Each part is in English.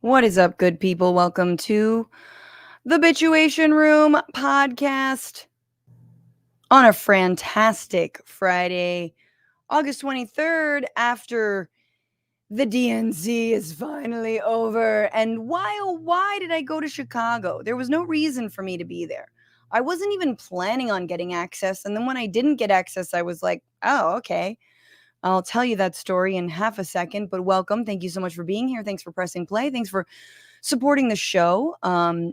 What is up, good people? Welcome to the Bituation Room podcast on a fantastic Friday, August 23rd, after the DNC is finally over. And why did I go to Chicago? There was no reason for me to be there. I wasn't even planning on getting access. And then when I didn't get access, I was like, oh, okay. I'll tell you that story in half a second, but welcome. Thank you so much for being here. Thanks for pressing play. Thanks for supporting the show.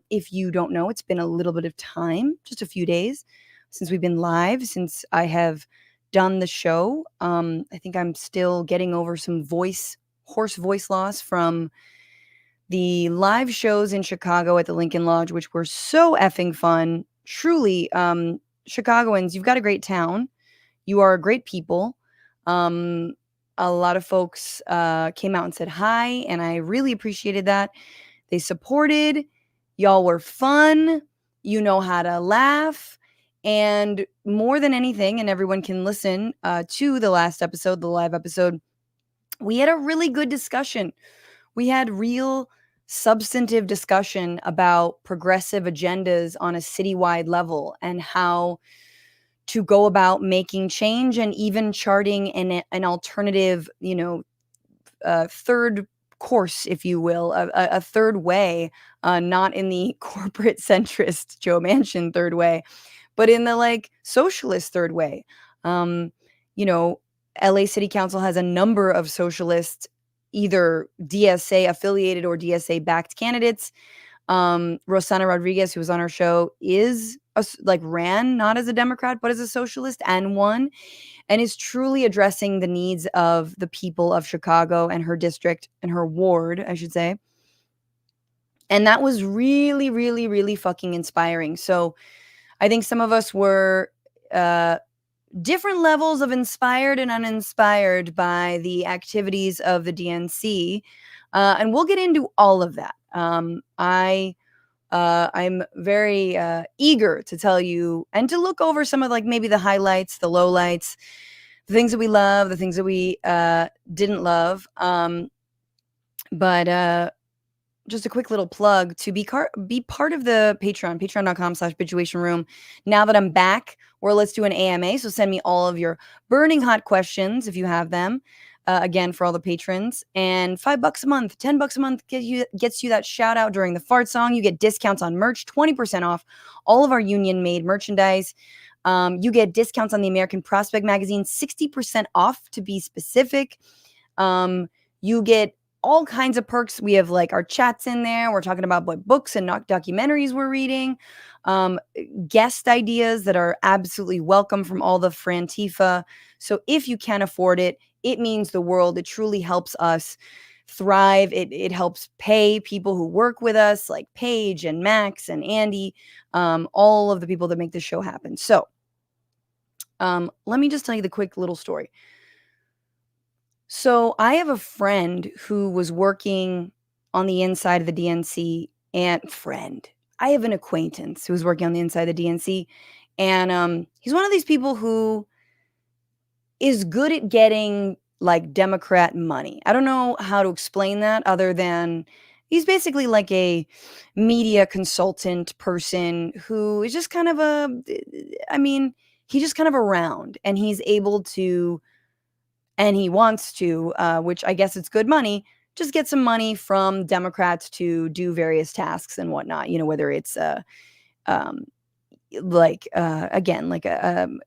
If you don't know, it's been a little bit of time, just a few days since we've been live, since I have done the show. I think I'm still getting over some hoarse voice loss from the live shows in Chicago at the Lincoln Lodge, which were so effing fun. Truly, Chicagoans, you've got a great town. You are great people. A lot of folks came out and said hi, and I really appreciated that. They supported. Y'all were fun. You know how to laugh. And more than anything, and everyone can listen to the last episode, the live episode, we had a really good discussion. We had real substantive discussion about progressive agendas on a citywide level and how to go about making change and even charting an alternative, third course, if you will, a third way, not in the corporate centrist Joe Manchin third way, but in the socialist third way. You know, LA City Council has a number of socialist, either DSA affiliated or DSA backed candidates. Rossana Rodriguez, who was on our show, ran not as a Democrat, but as a socialist and won, and is truly addressing the needs of the people of Chicago and her district and her ward, I should say. And that was really, really, really fucking inspiring. So I think some of us were different levels of inspired and uninspired by the activities of the DNC. And we'll get into all of that. I'm very eager to tell you and to look over some of maybe the highlights, the lowlights, the things that we love, the things that we didn't love. But just a quick little plug to be part of the patreon.com/bituationroom. Now that I'm back, or let's do an AMA. So send me all of your burning hot questions if you have them. Again, for all the patrons, and $5 a month, $10 a month gets you that shout out during the fart song. You get discounts on merch, 20% off all of our union made merchandise. You get discounts on the American Prospect magazine, 60% off to be specific. You get all kinds of perks. We have our chats in there. We're talking about what books and documentaries we're reading. Guest ideas that are absolutely welcome from all the Frantifa. So if you can afford it, it means the world. It truly helps us thrive. It helps pay people who work with us, like Paige and Max and Andy, all of the people that make this show happen. So let me just tell you the quick little story. So I have a friend who was working on the inside of the DNC, and I have an acquaintance who was working on the inside of the DNC, and he's one of these people who is good at getting Democrat money. I don't know how to explain that other than he's basically like a media consultant person who is just kind of he's just kind of around, and he's able to, and he wants to, which I guess it's good money, just get some money from Democrats to do various tasks and whatnot, whether it's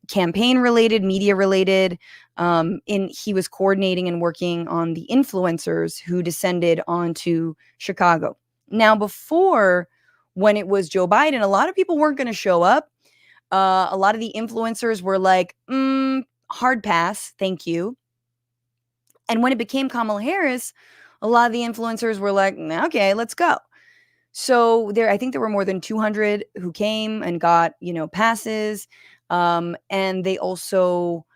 campaign related, media related. He was coordinating and working on the influencers who descended onto Chicago. Now, before, when it was Joe Biden, a lot of people weren't going to show up. A lot of the influencers were like, hard pass, thank you. And when it became Kamala Harris, a lot of the influencers were like, okay, let's go. So I think there were more than 200 who came and got, passes. And they also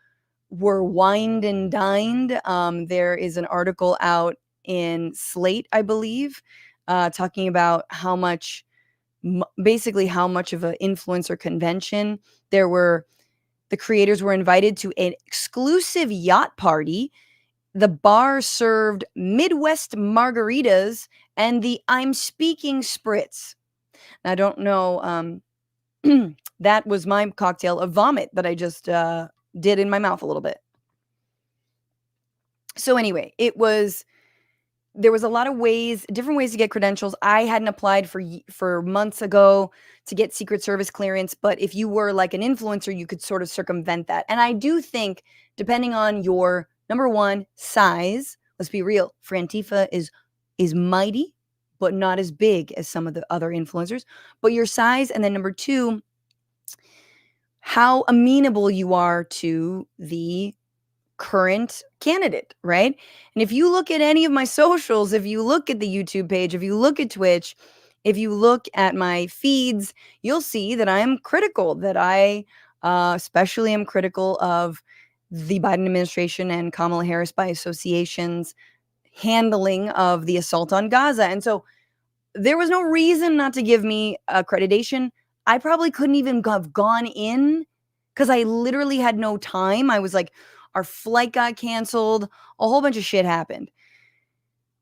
were wined and dined. There is an article out in Slate, I believe, talking about how much of an influencer convention there were. The creators were invited to an exclusive yacht party the bar served Midwest margaritas and the I'm speaking spritz. I don't know. That was my cocktail of vomit that I just did in my mouth a little bit. So anyway, there was a lot of different ways to get credentials. I hadn't applied for months ago to get Secret Service clearance, but if you were like an influencer, you could sort of circumvent that. And I do think, depending on your number one size, let's be real, Frantifa is mighty, but not as big as some of the other influencers. But your size, and then number two, how amenable you are to the current candidate, right? And if you look at any of my socials, if you look at the YouTube page, if you look at Twitch, if you look at my feeds, you'll see that I'm critical, that I especially am critical of the Biden administration and Kamala Harris by association's handling of the assault on Gaza. And so there was no reason not to give me accreditation. I probably couldn't even have gone in because I literally had no time. I was like, our flight got canceled. A whole bunch of shit happened.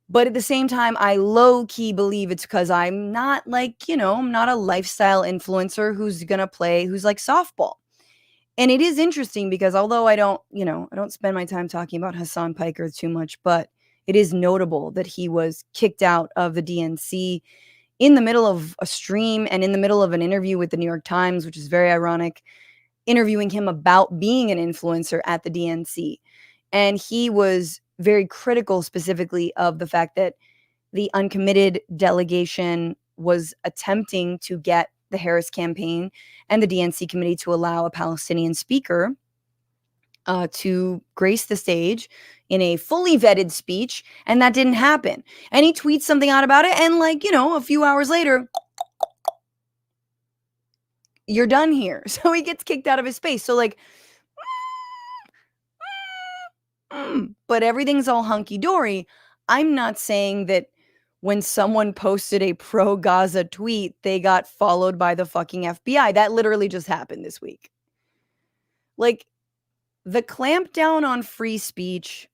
But at the same time, I low-key believe it's because I'm not like, I'm not a lifestyle influencer who's like softball. And it is interesting because although I don't spend my time talking about Hassan Piker too much, but it is notable that he was kicked out of the DNC in the middle of a stream and in the middle of an interview with the New York Times, which is very ironic, interviewing him about being an influencer at the DNC. And he was very critical specifically of the fact that the uncommitted delegation was attempting to get the Harris campaign and the DNC committee to allow a Palestinian speaker to grace the stage in a fully vetted speech, and that didn't happen. And he tweets something out about it, and a few hours later, you're done here. So he gets kicked out of his space. So but everything's all hunky-dory. I'm not saying that when someone posted a pro-Gaza tweet, they got followed by the fucking FBI. That literally just happened this week. The clampdown on free speech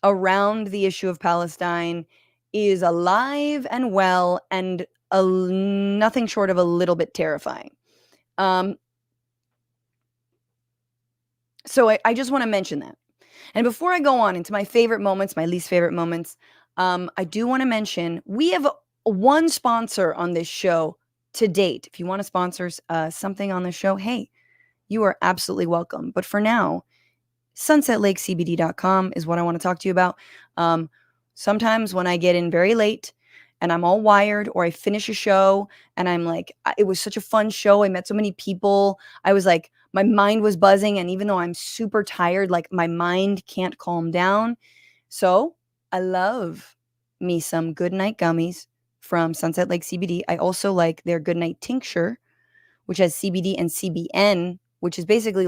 around the issue of Palestine is alive and well and nothing short of a little bit terrifying. So I just want to mention that. And before I go on into my favorite moments, my least favorite moments, I do want to mention we have one sponsor on this show to date. If you want to sponsor something on the show, hey, you are absolutely welcome. But for now, sunsetlakecbd.com is what I want to talk to you about. Sometimes when I get in very late and I'm all wired, or I finish a show and I'm like, it was such a fun show. I met so many people. I was like, my mind was buzzing. And even though I'm super tired, my mind can't calm down. So I love me some Good Night gummies from Sunset Lake CBD. I also like their Good Night tincture, which has CBD and CBN, which is basically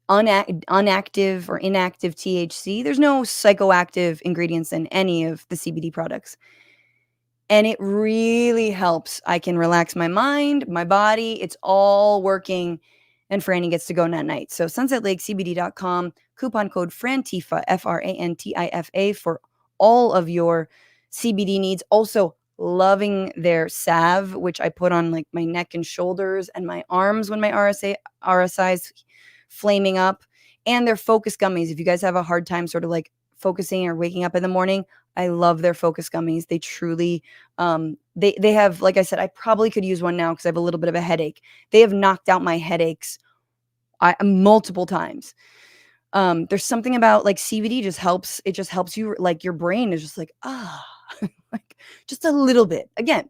unactive or inactive THC. There's no psychoactive ingredients in any of the CBD products. And it really helps. I can relax my mind, my body. It's all working. And Franny gets to go night. So sunsetlakecbd.com, coupon code FRANTIFA, FRANTIFA, for all of your CBD needs. Also loving their salve, which I put on my neck and shoulders and my arms when my RSI's flaming up. And their focus gummies. If you guys have a hard time sort of focusing or waking up in the morning, I love their focus gummies. They truly, they have, like I said, I probably could use one now because I have a little bit of a headache. They have knocked out my headaches multiple times. There's something about CBD just helps. It just helps you, your brain is just just a little bit. Again,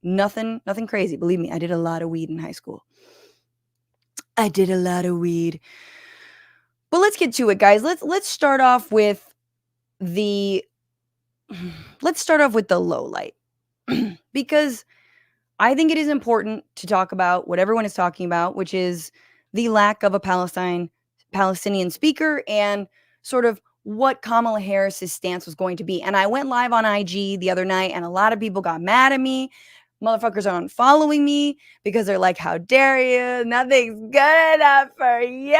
nothing crazy. Believe me, I did a lot of weed in high school. I did a lot of weed. But let's get to it, guys. Let's start off with the low light because I think it is important to talk about what everyone is talking about, which is the lack of a Palestinian speaker and sort of what Kamala Harris's stance was going to be. And I went live on IG the other night and a lot of people got mad at me. Motherfuckers are unfollowing me because they're like, how dare you? Nothing's good enough for you.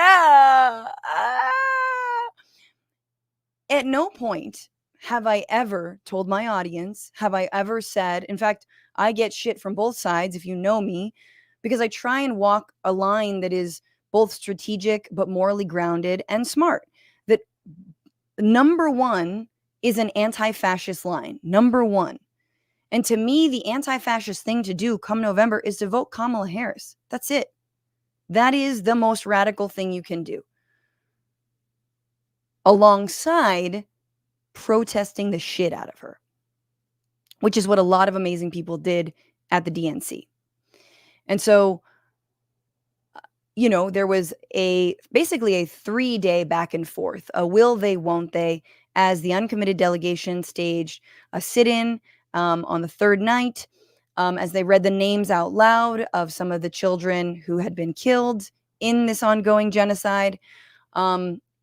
At no point have I ever told my audience, have I ever said, in fact, I get shit from both sides if you know me, because I try and walk a line that is both strategic but morally grounded and smart. That number one is an anti-fascist line. Number one. And to me, the anti-fascist thing to do come November is to vote Kamala Harris. That's it. That is the most radical thing you can do. Alongside protesting the shit out of her, which is what a lot of amazing people did at the DNC. And so, there was basically a 3-day back and forth, a will they, won't they, as the uncommitted delegation staged a sit-in on the third night as they read the names out loud of some of the children who had been killed in this ongoing genocide.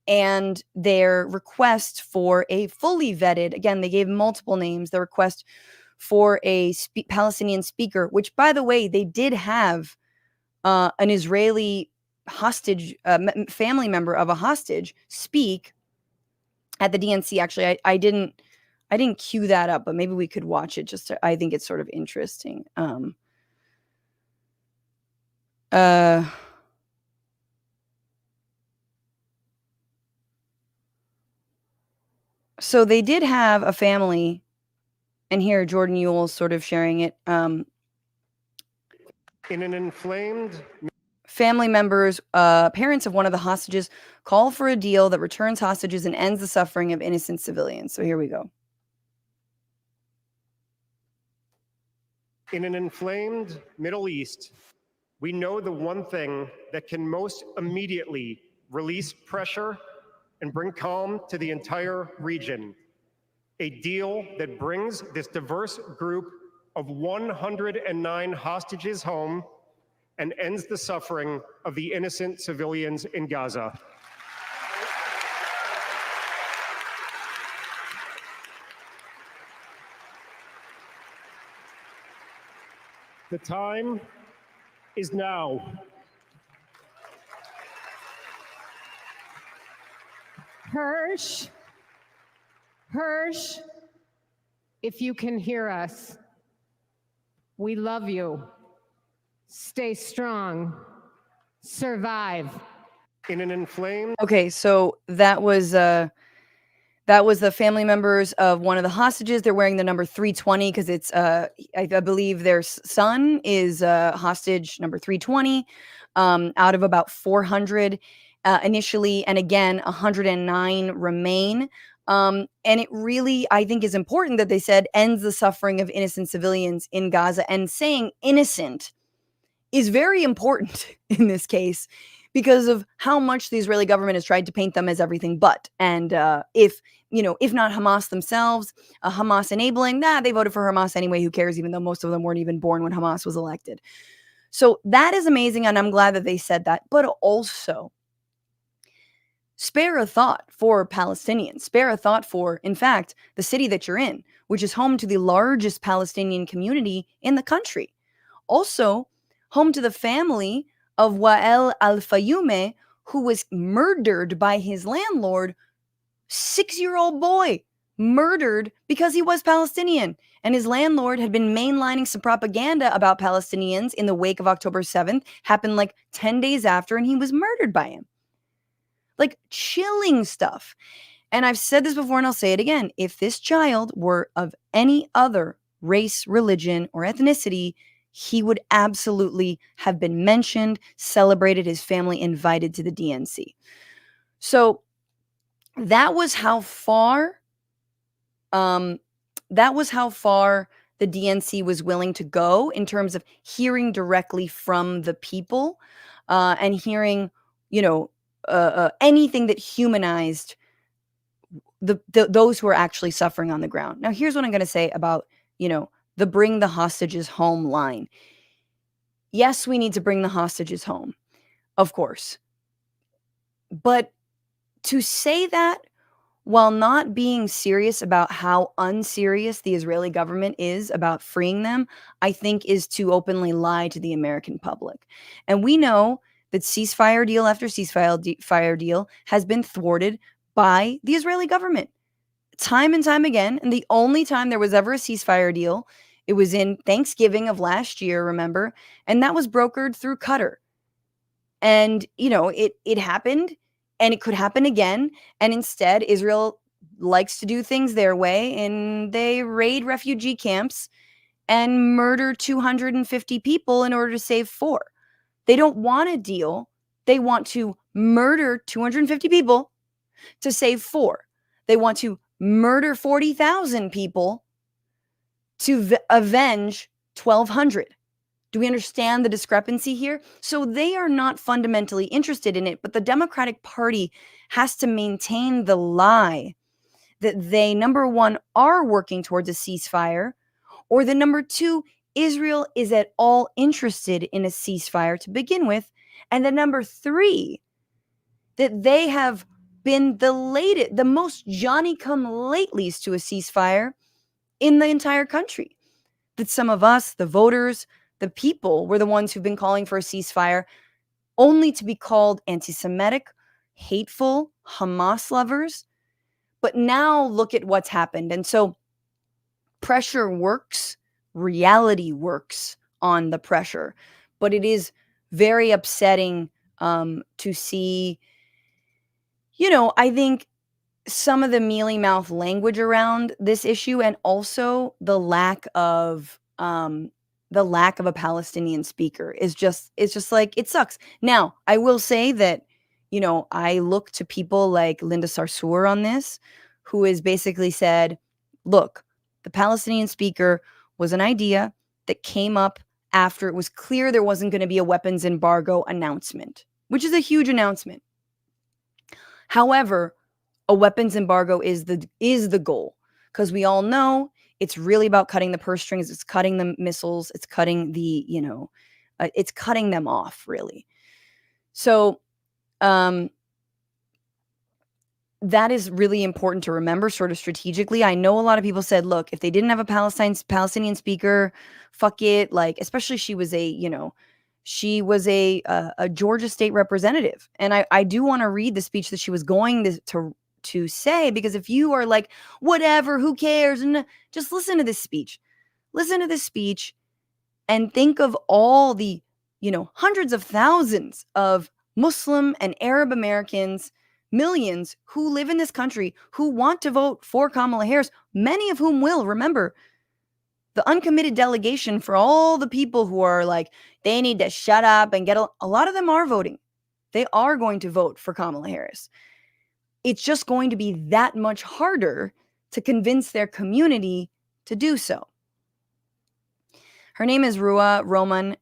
And their request for a fully vetted, again, they gave multiple names, the request for a Palestinian speaker, which, by the way, they did have an Israeli hostage, family member of a hostage, speak at the DNC. Actually, I didn't cue that up, but maybe we could watch it. I think it's sort of interesting. So they did have a family, and here Jordan Ewell's sort of sharing it. In an inflamed family members, parents of one of the hostages call for a deal that returns hostages and ends the suffering of innocent civilians. So here we go. In an inflamed Middle East, we know the one thing that can most immediately release pressure and bring calm to the entire region. A deal that brings this diverse group of 109 hostages home and ends the suffering of the innocent civilians in Gaza. The time is now. Hirsch, if you can hear us, we love you. Stay strong. Survive. In an inflamed. Okay, so that was the family members of one of the hostages. They're wearing the number 320 because it's I believe their son is hostage number 320 out of about 400 initially, and again 109 remain. And it really, I think, is important that they said ends the suffering of innocent civilians in Gaza, and saying innocent is very important in this case because of how much the Israeli government has tried to paint them as everything but. And if not Hamas themselves, Hamas enabling, they voted for Hamas anyway, who cares, even though most of them weren't even born when Hamas was elected. So that is amazing, and I'm glad that they said that. But also, spare a thought for Palestinians. Spare a thought for, in fact, the city that you're in, which is home to the largest Palestinian community in the country. Also, home to the family of Wael Al-Fayoume, who was murdered by his landlord, 6-year-old boy, murdered because he was Palestinian. And his landlord had been mainlining some propaganda about Palestinians in the wake of October 7th, happened like 10 days after, and he was murdered by him. Like, chilling stuff. And I've said this before and I'll say it again. If this child were of any other race, religion, or ethnicity, he would absolutely have been mentioned, celebrated, his family invited to the DNC. So that was how far the DNC was willing to go in terms of hearing directly from the people and hearing, anything that humanized those who are actually suffering on the ground. Now, here's what I'm going to say about, the bring the hostages home line. Yes, we need to bring the hostages home, of course. But to say that while not being serious about how unserious the Israeli government is about freeing them, I think is to openly lie to the American public. And we know that ceasefire deal after ceasefire deal has been thwarted by the Israeli government. time and time again, and the only time there was ever a ceasefire deal, it was in Thanksgiving of last year, remember? And that was brokered through Qatar. And, it happened, and it could happen again. And instead, Israel likes to do things their way, and they raid refugee camps and murder 250 people in order to save 4. They don't want a deal. They want to murder 250 people to save 4. They want to murder 40,000 people to avenge 1,200. Do we understand the discrepancy here? So they are not fundamentally interested in it, but the Democratic Party has to maintain the lie that they, number one, are working towards a ceasefire, or that number two, Israel is at all interested in a ceasefire to begin with, and that number three, that they have been the most Johnny-come-latelys to a ceasefire in the entire country. That some of us, the voters, the people, were the ones who've been calling for a ceasefire, only to be called anti-Semitic, hateful, Hamas lovers. But now look at what's happened. And so pressure works, reality works on the pressure. But it is very upsetting to see, I think some of the mealy mouth language around this issue, and also the lack of a Palestinian speaker it's just like, it sucks. Now, I will say that, I look to people like Linda Sarsour on this, who has basically said, look, the Palestinian speaker was an idea that came up after it was clear there wasn't going to be a weapons embargo announcement, which is a huge announcement. However, a weapons embargo is the goal, because we all know it's really about cutting the purse strings. It's cutting the missiles. It's cutting it's cutting them off, really. So that is really important to remember, sort of strategically. I know a lot of people said, look, if they didn't have a Palestinian speaker, fuck it. Like, especially she was a Georgia state representative. And I do want to read the speech that she was going to say, because if you are like, whatever, who cares, and just listen to this speech and think of all the hundreds of thousands of Muslim and Arab Americans, millions who live in this country, who want to vote for Kamala Harris, many of whom will. Remember, the uncommitted delegation, for all the people who are like, they need to shut up and get a lot of them are voting. They are going to vote for Kamala Harris. It's just going to be that much harder to convince their community to do so. Her name is Rua Roman.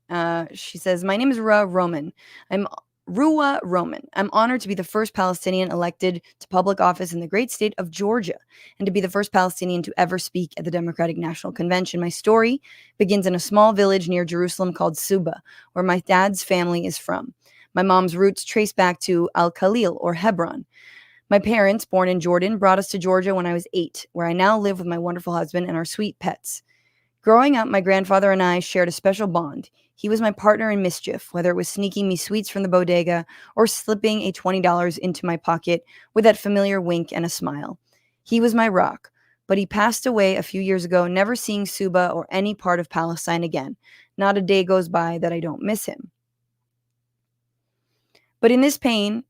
She says, my name is Rua Roman. I'm Rua Roman. I'm honored to be the first Palestinian elected to public office in the great state of Georgia, and to be the first Palestinian to ever speak at the Democratic National Convention. My story begins in a small village near Jerusalem called Suba, where my dad's family is from. My mom's roots trace back to Al-Khalil, or Hebron. My parents, born in Jordan, brought us to Georgia when I was 8, where I now live with my wonderful husband and our sweet pets. Growing up, my grandfather and I shared a special bond. He was my partner in mischief, whether it was sneaking me sweets from the bodega or slipping a $20 into my pocket with that familiar wink and a smile. He was my rock, but he passed away a few years ago, never seeing Suba or any part of Palestine again. Not a day goes by that I don't miss him. But in this pain,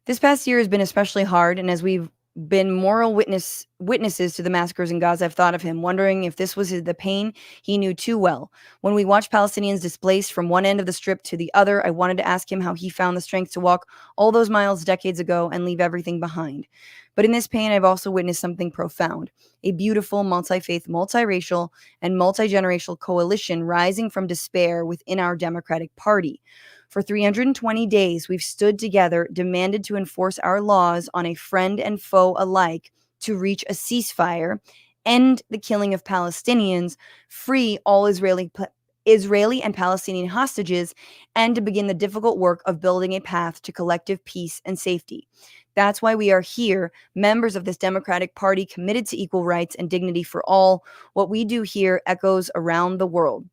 this past year has been especially hard, and as we've been moral witnesses to the massacres in Gaza, I've thought of him, wondering if this was the pain he knew too well. When we watched Palestinians displaced from one end of the strip to the other, I wanted to ask him how he found the strength to walk all those miles decades ago and leave everything behind. But in this pain, I've also witnessed something profound, a beautiful, multi-faith, multiracial, and multi-generational coalition rising from despair within our Democratic Party. For 320 days, we've stood together, demanded to enforce our laws on a friend and foe alike, to reach a ceasefire, end the killing of Palestinians, free all Israeli and Palestinian hostages, and to begin the difficult work of building a path to collective peace and safety. That's why we are here, members of this Democratic Party committed to equal rights and dignity for all. What we do here echoes around the world.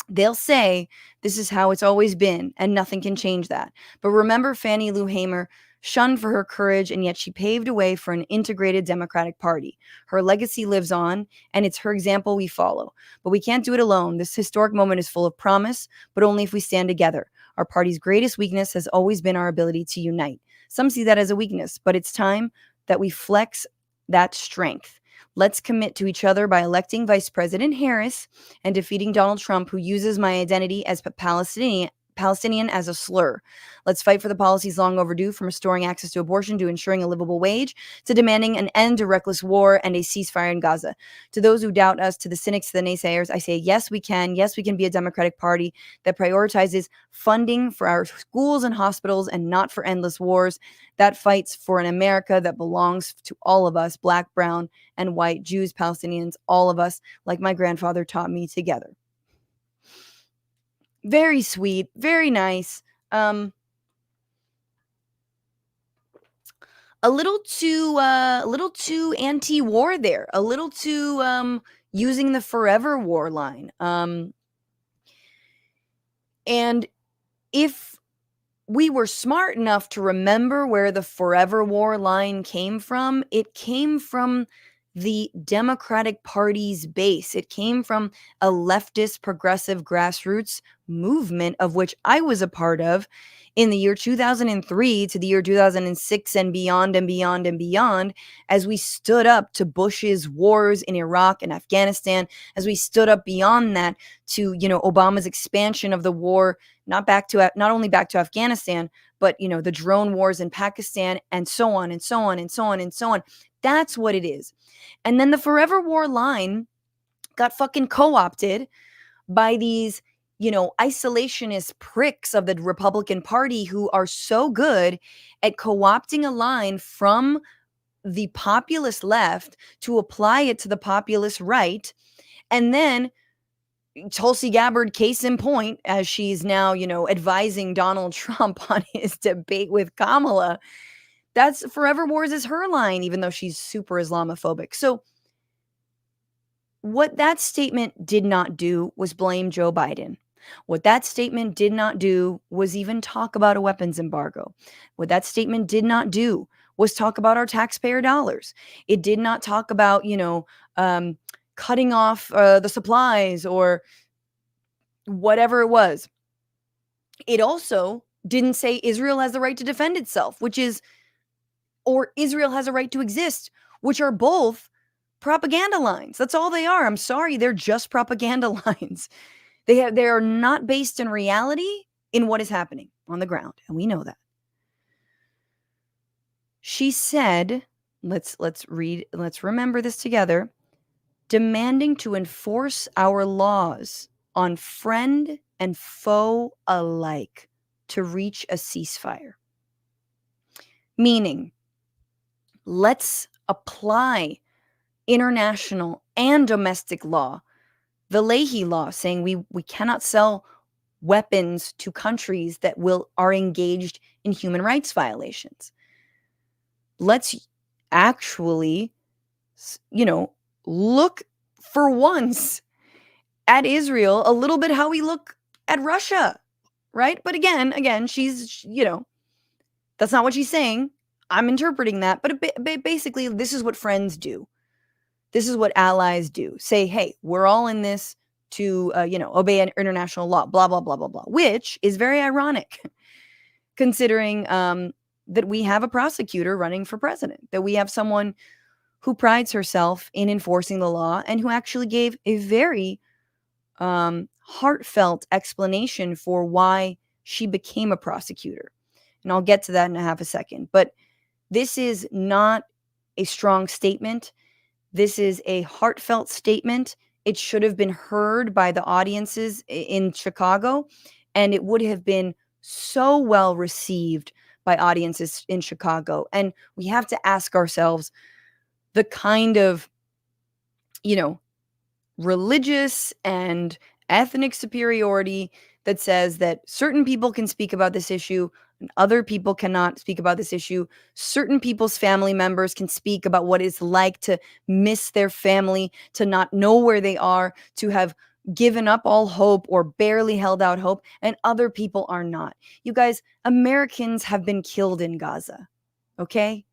They'll say this is how it's always been, and nothing can change that. But remember Fannie Lou Hamer shunned for her courage, and yet she paved a way for an integrated Democratic Party. Her legacy lives on, and it's her example we follow. But we can't do it alone. This historic moment is full of promise, but only if we stand together. Our party's greatest weakness has always been our ability to unite. Some see that as a weakness, but it's time that we flex that strength. Let's commit to each other by electing Vice President Harris and defeating Donald Trump, who uses my identity as Palestinian as a slur. Let's fight for the policies long overdue, from restoring access to abortion to ensuring a livable wage to demanding an end to reckless war and a ceasefire in Gaza. To those who doubt us, to the cynics, to the naysayers, I say, yes, we can. Yes, we can be a Democratic Party that prioritizes funding for our schools and hospitals and not for endless wars, that fights for an America that belongs to all of us, Black, brown, and white, Jews, Palestinians, all of us, like my grandfather taught me, together. Very sweet, very nice. A little too anti-war there, a little too using the forever war line. And if we were smart enough to remember where the forever war line came from, it came from the Democratic Party's base. It came from a leftist progressive grassroots movement, of which I was a part of in the year 2003 to the year 2006 and beyond and beyond and beyond, as we stood up to Bush's wars in Iraq and Afghanistan, as we stood up beyond that to, Obama's expansion of the war, not only back to Afghanistan, but, the drone wars in Pakistan, and so on and so on and so on and so on. That's what it is. And then the forever war line got fucking co-opted by these, isolationist pricks of the Republican Party who are so good at co-opting a line from the populist left to apply it to the populist right. And then Tulsi Gabbard, case in point, as she's now, advising Donald Trump on his debate with Kamala. That's Forever Wars is her line, even though she's super Islamophobic. So what that statement did not do was blame Joe Biden. What that statement did not do was even talk about a weapons embargo. What that statement did not do was talk about our taxpayer dollars. It did not talk about, cutting off the supplies or whatever it was. It also didn't say Israel has the right to defend itself, or Israel has a right to exist, which are both propaganda lines. That's all they are. I'm sorry, they're just propaganda lines. They are not based in reality, in what is happening on the ground, and we know that. She said, let's remember this together, demanding to enforce our laws on friend and foe alike to reach a ceasefire. Meaning, let's apply international and domestic law. The Leahy law saying we cannot sell weapons to countries that are engaged in human rights violations. Let's actually, look for once at Israel a little bit how we look at Russia, right? But again, she's, that's not what she's saying. I'm interpreting that, but basically this is what friends do. This is what allies do. Say, hey, we're all in this to, obey an international law, blah, blah, blah, blah, blah, which is very ironic considering that we have a prosecutor running for president, that we have someone who prides herself in enforcing the law and who actually gave a very heartfelt explanation for why she became a prosecutor. And I'll get to that in a half a second. But this is not a strong statement. This is a heartfelt statement. It should have been heard by the audiences in Chicago, and it would have been so well received by audiences in Chicago. And we have to ask ourselves the kind of, religious and ethnic superiority that says that certain people can speak about this issue and other people cannot speak about this issue. Certain people's family members can speak about what it's like to miss their family, to not know where they are, to have given up all hope or barely held out hope, and other people are not. You guys, Americans have been killed in Gaza. okay?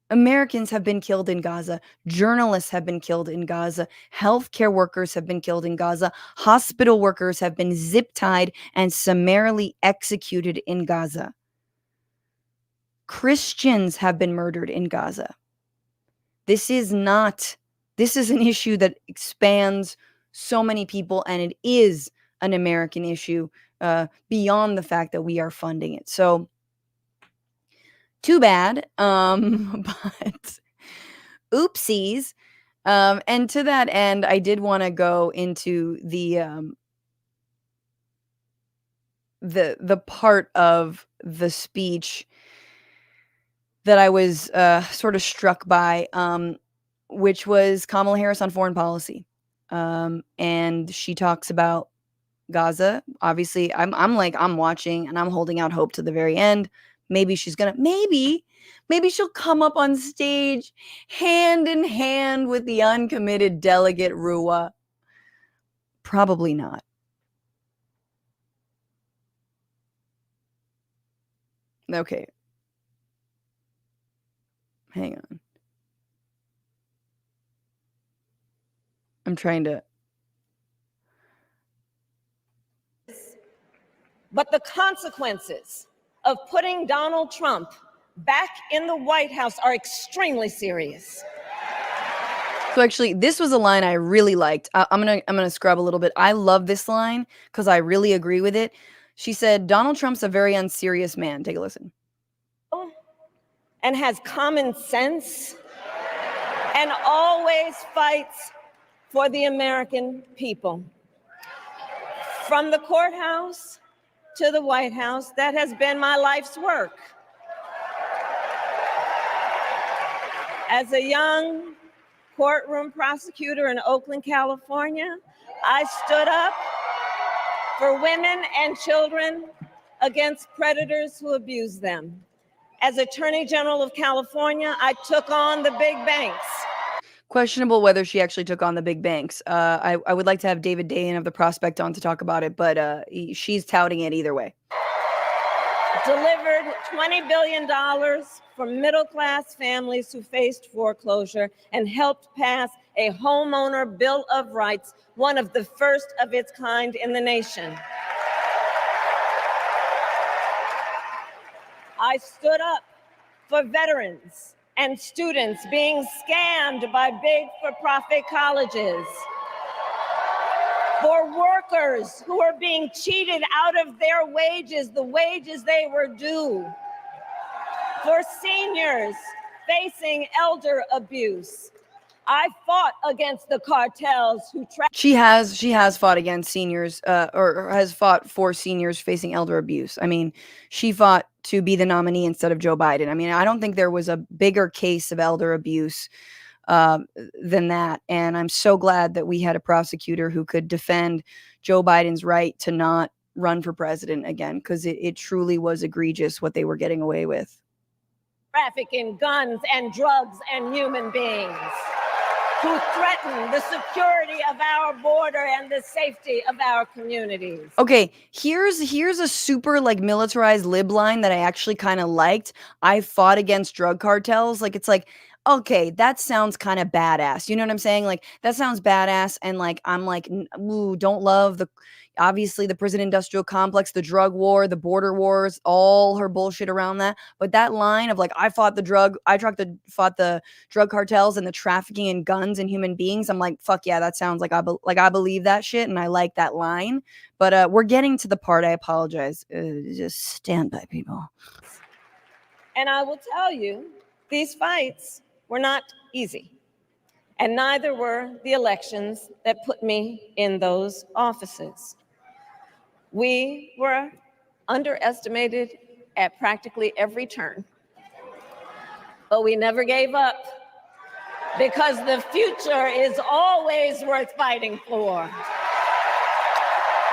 Americans have been killed in Gaza. Journalists have been killed in Gaza. Healthcare workers have been killed in Gaza. Hospital workers have been zip-tied and summarily executed in Gaza. Christians have been murdered in Gaza. This is an issue that expands so many people, and it is an American issue beyond the fact that we are funding it. So, too bad. But oopsies. And to that end, I did want to go into the part of the speech that I was sort of struck by, which was Kamala Harris on foreign policy. And she talks about Gaza. Obviously, I'm watching and I'm holding out hope to the very end. Maybe she's gonna maybe she'll come up on stage hand in hand with the uncommitted delegate Rua. Probably not. Okay. Hang on. I'm trying to. But the consequences of putting Donald Trump back in the White House are extremely serious. So actually, this was a line I really liked. I'm gonna scrub a little bit. I love this line because I really agree with it. She said, "Donald Trump's a very unserious man." Take a listen. And has common sense and always fights for the American people. From the courthouse to the White House, that has been my life's work. As a young courtroom prosecutor in Oakland, California, I stood up for women and children against predators who abuse them. As Attorney General of California, I took on the big banks. Questionable whether she actually took on the big banks. I would like to have David Dayen of The Prospect on to talk about it, but she's touting it either way. Delivered $20 billion for middle-class families who faced foreclosure and helped pass a homeowner Bill of Rights, one of the first of its kind in the nation. I stood up for veterans and students being scammed by big for-profit colleges, for workers who are being cheated out of their wages, the wages they were due, for seniors facing elder abuse. I fought against the cartels who She has fought against seniors, or has fought for seniors facing elder abuse. I mean, she fought to be the nominee instead of Joe Biden. I mean, I don't think there was a bigger case of elder abuse than that. And I'm so glad that we had a prosecutor who could defend Joe Biden's right to not run for president again, because it truly was egregious what they were getting away with. Trafficking guns and drugs and human beings, who threaten the security of our border and the safety of our communities. Okay, here's a super like militarized lib line that I actually kind of liked. I fought against drug cartels. Like, it's like, okay, that sounds kind of badass. You know what I'm saying? Like, that sounds badass. And like, I'm like, ooh, don't love obviously the prison industrial complex, the drug war, the border wars, all her bullshit around that. But that line of like, I fought the drug cartels and the trafficking in guns and human beings. I'm like, fuck yeah, that sounds like I believe that shit, and I like that line. But we're getting to the part. I apologize. Just stand by, people. And I will tell you, these fights were not easy, and neither were the elections that put me in those offices. We were underestimated at practically every turn, but we never gave up, because the future is always worth fighting for.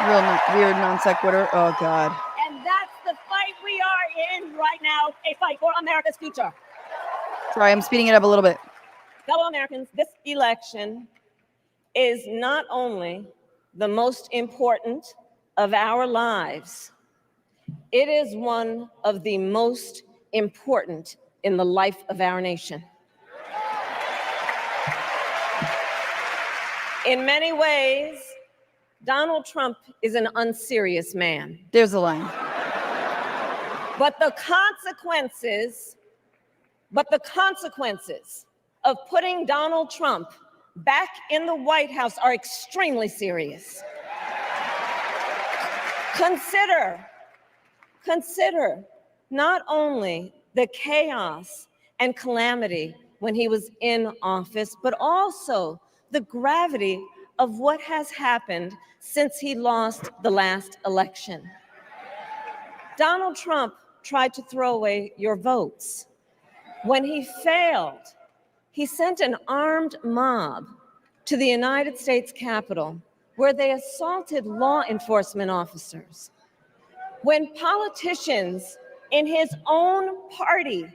Real weird non sequitur. Oh, God. And that's the fight we are in right now, a fight for America's future. Sorry, I'm speeding it up a little bit. Fellow Americans, this election is not only the most important of our lives, it is one of the most important in the life of our nation. In many ways, Donald Trump is an unserious man. There's a line. But the consequences of putting Donald Trump back in the White House are extremely serious. Consider not only the chaos and calamity when he was in office, but also the gravity of what has happened since he lost the last election. Donald Trump tried to throw away your votes. When he failed, he sent an armed mob to the United States Capitol, where they assaulted law enforcement officers. When politicians in his own party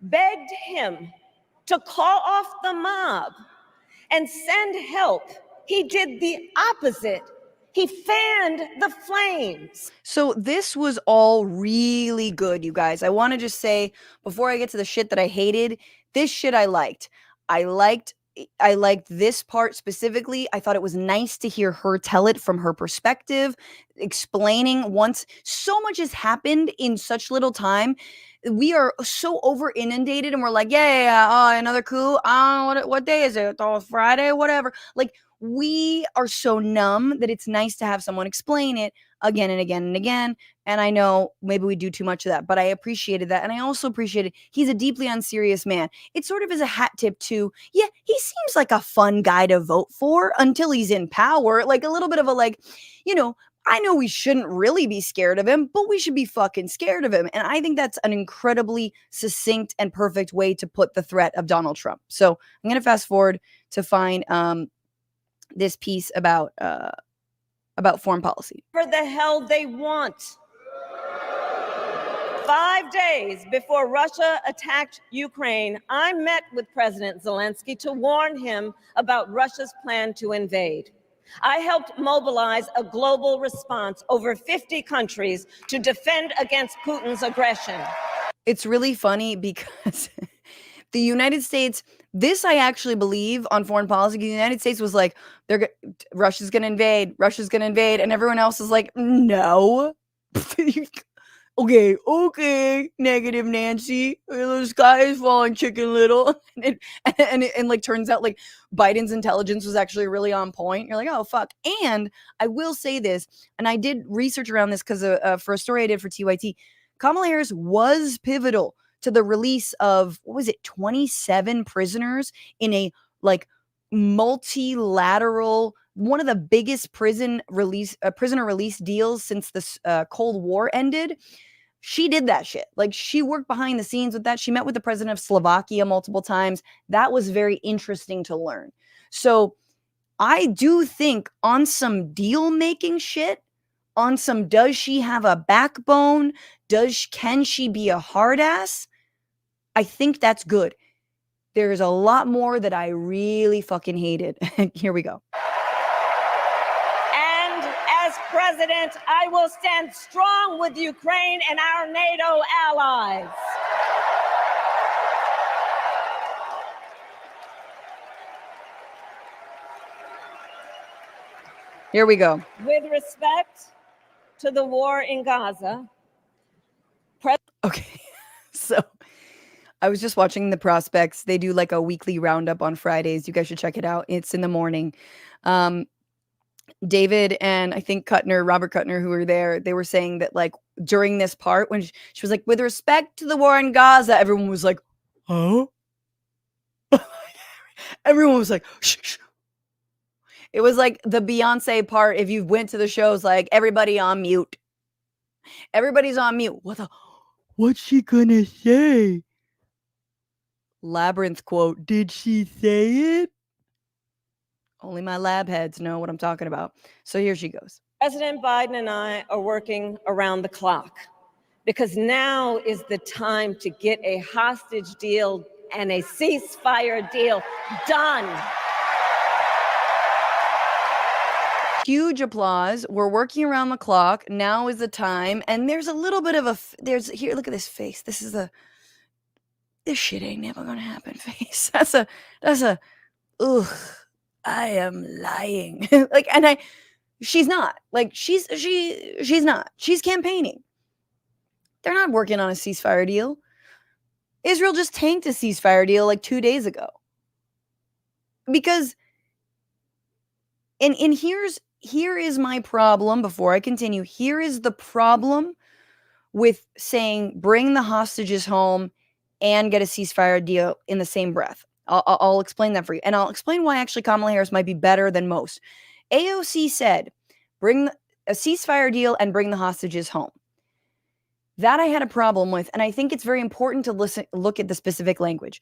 begged him to call off the mob and send help, he did the opposite. He fanned the flames. So this was all really good, you guys. I want to just say, before I get to the shit that I hated, this shit I liked. I liked this part specifically. I thought it was nice to hear her tell it from her perspective, explaining once so much has happened in such little time. We are so over inundated and we're like, yeah, another coup. What day is it? Oh, Friday, whatever. Like, we are so numb that it's nice to have someone explain it again and again and again. And I know maybe we do too much of that, but I appreciated that. And I also appreciated he's a deeply unserious man. It sort of is a hat tip to, yeah, he seems like a fun guy to vote for until he's in power. Like a little bit of a like, I know we shouldn't really be scared of him, but we should be fucking scared of him. And I think that's an incredibly succinct and perfect way to put the threat of Donald Trump. So I'm going to fast forward to find this piece about foreign policy. For the hell they want. 5 days before Russia attacked Ukraine, I met with President Zelensky to warn him about Russia's plan to invade. I helped mobilize a global response, over 50 countries, to defend against Putin's aggression. It's really funny because the United States, this I actually believe on foreign policy, the United States was like, Russia's going to invade, and everyone else is like, no. Okay, negative Nancy. The sky is falling, Chicken Little. And like turns out like Biden's intelligence was actually really on point. You're like, oh, fuck. And I will say this, and I did research around this because for a story I did for TYT, Kamala Harris was pivotal to the release of, 27 prisoners in a like multilateral, one of the biggest prisoner release deals since the Cold War ended. She did that shit. Like, she worked behind the scenes with that. She met with the president of Slovakia multiple times. That was very interesting to learn. So I do think on some deal making shit, on some does she have a backbone, can she be a hard ass, I think that's good. There's a lot more that I really fucking hated. Here we go. And as president, I will stand strong with Ukraine and our NATO allies. Here we go. With respect to the war in Gaza. Okay, so I was just watching The Prospects. They do like a weekly roundup on Fridays. You guys should check it out. It's in the morning. David and I think Robert Kuttner, who were there, they were saying that like during this part when she was like, with respect to the war in Gaza, everyone was like, huh? Everyone was like, shh, shh. It was like the Beyonce part. If you went to the shows, like everybody on mute. Everybody's on mute. What's she gonna say? Labyrinth quote. Did she say it? Only my lab heads know what I'm talking about. So here she goes. President Biden and I are working around the clock because now is the time to get a hostage deal and a ceasefire deal done. Huge applause. We're working around the clock. Now is the time. And there's a little bit of here, look at this face. This is this shit ain't never gonna happen face. That's a, ugh, I am lying. Like, and she's not. Like, she's not. She's campaigning. They're not working on a ceasefire deal. Israel just tanked a ceasefire deal like 2 days ago. Because, and here is my problem before I continue. Here is the problem with saying bring the hostages home and get a ceasefire deal in the same breath. I'll explain that for you. And I'll explain why actually Kamala Harris might be better than most. AOC said, bring a ceasefire deal and bring the hostages home. That I had a problem with, and I think it's very important to look at the specific language.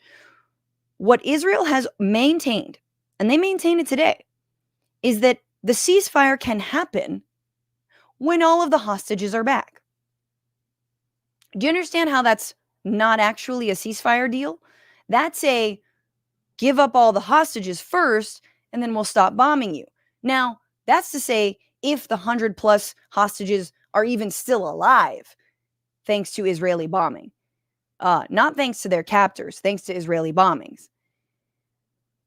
What Israel has maintained, and they maintain it today, is that the ceasefire can happen when all of the hostages are back. Do you understand how that's not actually a ceasefire deal? That's a give up all the hostages first, and then we'll stop bombing you. Now, that's to say, if the 100+ hostages are even still alive, thanks to Israeli bombing. Not thanks to their captors, thanks to Israeli bombings.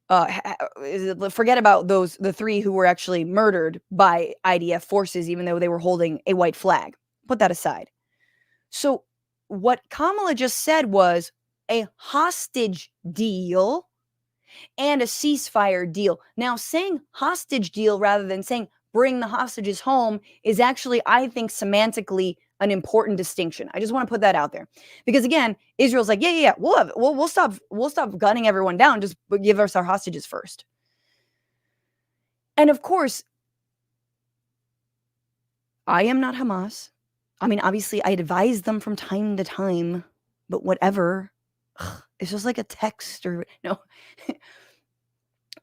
Forget about the 3 who were actually murdered by IDF forces, even though they were holding a white flag. Put that aside. So what Kamala just said was a hostage deal and a ceasefire deal. Now, saying hostage deal rather than saying bring the hostages home is actually, I think, semantically an important distinction. I just want to put that out there. Because again, Israel's like, yeah, we'll stop gunning everyone down, just give us our hostages first. And of course, I am not Hamas. I mean, obviously, I advise them from time to time, but whatever. It's just like a text or no.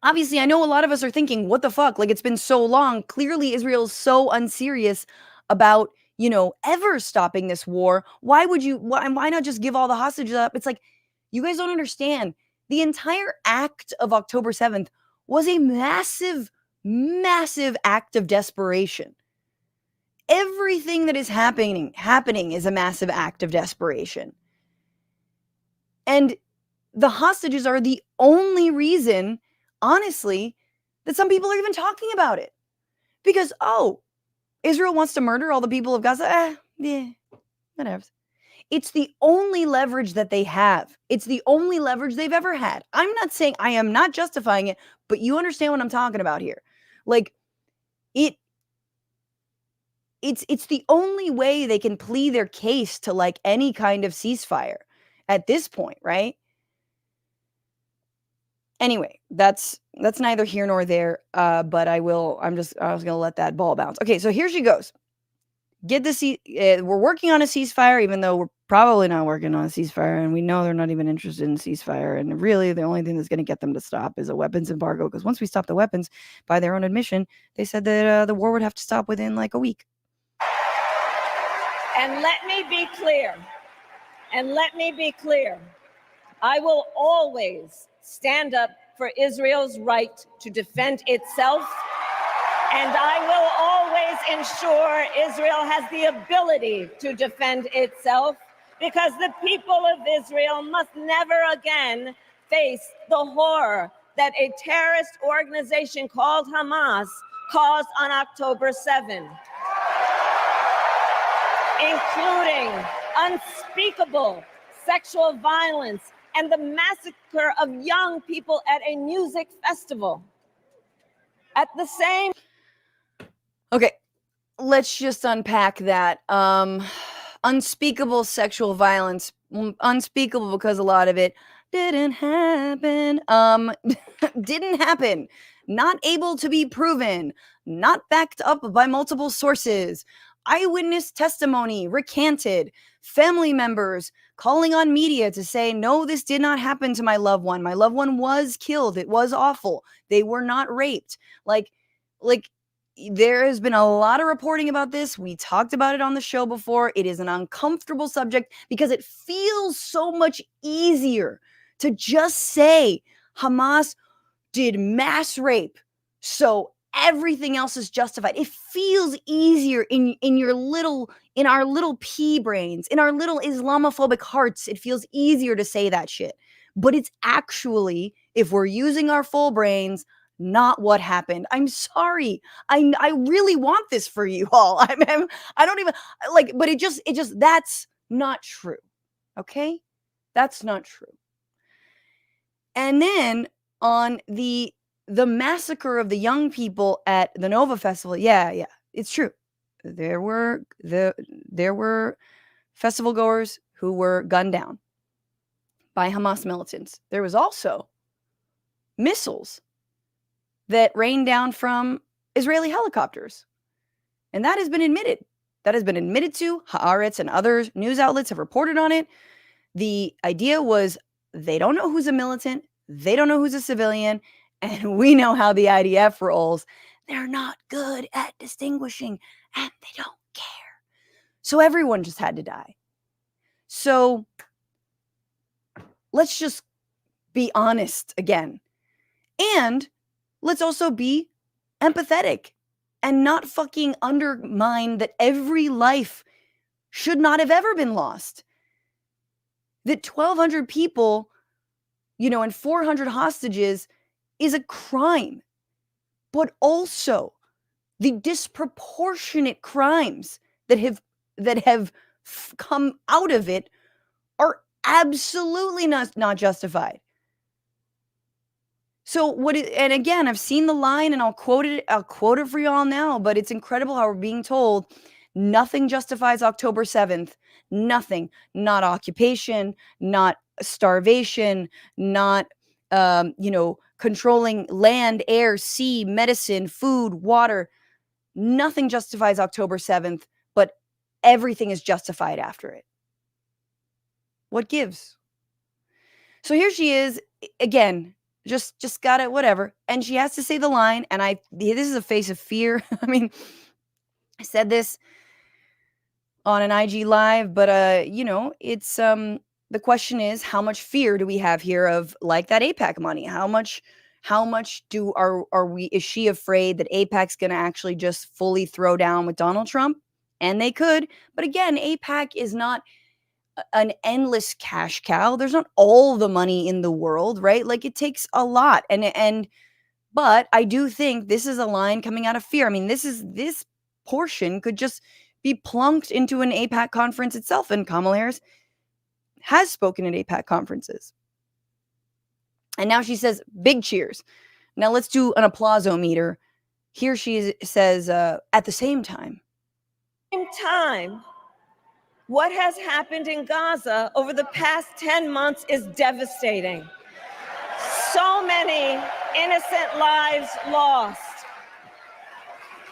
Obviously, I know a lot of us are thinking, what the fuck? Like, it's been so long. Clearly, Israel's so unserious about, ever stopping this war. Why not just give all the hostages up? It's like, you guys don't understand. The entire act of October 7th was a massive, massive act of desperation. Everything that is happening is a massive act of desperation. And the hostages are the only reason, honestly, that some people are even talking about it. Because, Israel wants to murder all the people of Gaza. Yeah, whatever. It's the only leverage that they have. It's the only leverage they've ever had. I'm not saying, I am not justifying it, but you understand what I'm talking about here. Like, it's the only way they can plead their case to like any kind of ceasefire at this point, right? Anyway, that's neither here nor there. But I was gonna let that ball bounce. Okay, so here she goes. We're working on a ceasefire, even though we're probably not working on a ceasefire, and we know they're not even interested in ceasefire. And really, the only thing that's going to get them to stop is a weapons embargo. Because once we stop the weapons, by their own admission, they said that the war would have to stop within like a week. And let me be clear. I will always stand up for Israel's right to defend itself. And I will always ensure Israel has the ability to defend itself, because the people of Israel must never again face the horror that a terrorist organization called Hamas caused on October 7, including unspeakable sexual violence and the massacre of young people at a music festival. At the same Okay, let's just unpack that. Unspeakable sexual violence. Unspeakable because a lot of it didn't happen. Didn't happen. Not able to be proven. Not backed up by multiple sources. Eyewitness testimony recanted. Family members calling on media to say, no, this did not happen to my loved one. My loved one was killed. It was awful. They were not raped. Like, there has been a lot of reporting about this. We talked about it on the show before. It is an uncomfortable subject because it feels so much easier to just say Hamas did mass rape. So everything else is justified. It feels easier in our little pea brains, in our little Islamophobic hearts. It feels easier to say that shit. But it's actually, if we're using our full brains, not what happened. I'm sorry. I really want this for you all. I don't even like, but it just that's not true. Okay? That's not true. And then on the massacre of the young people at the Nova Festival, yeah, it's true. There were festival goers who were gunned down by Hamas militants. There was also missiles that rained down from Israeli helicopters. And that has been admitted. That has been admitted to. Haaretz and other news outlets have reported on it. The idea was they don't know who's a militant. They don't know who's a civilian. And we know how the IDF rolls. They're not good at distinguishing, and they don't care. So everyone just had to die. So let's just be honest again. And let's also be empathetic and not fucking undermine that every life should not have ever been lost. That 1,200 people, and 400 hostages is a crime. But also the disproportionate crimes that have come out of it are absolutely not justified. So and again, I've seen the line and I'll quote it for y'all now, but it's incredible how we're being told nothing justifies October 7th. Nothing. Not occupation, not starvation, not, controlling land, air, sea, medicine, food, water. Nothing justifies October 7th, but everything is justified after it. What gives? So here she is again. Just got it, whatever. And she has to say the line, and this is a face of fear. I mean, I said this on an IG live, but it's the question is, how much fear do we have here of like that AIPAC money? How much is she afraid that AIPAC's going to actually just fully throw down with Donald Trump? And they could, but again, AIPAC is not an endless cash cow. There's not all the money in the world, right? Like it takes a lot. But I do think this is a line coming out of fear. I mean, this portion could just be plunked into an AIPAC conference itself. And Kamala Harris has spoken at AIPAC conferences. And now she says, big cheers. Now let's do an applause-o-meter. Here she says, at the same time. What has happened in Gaza over the past 10 months is devastating. So many innocent lives lost.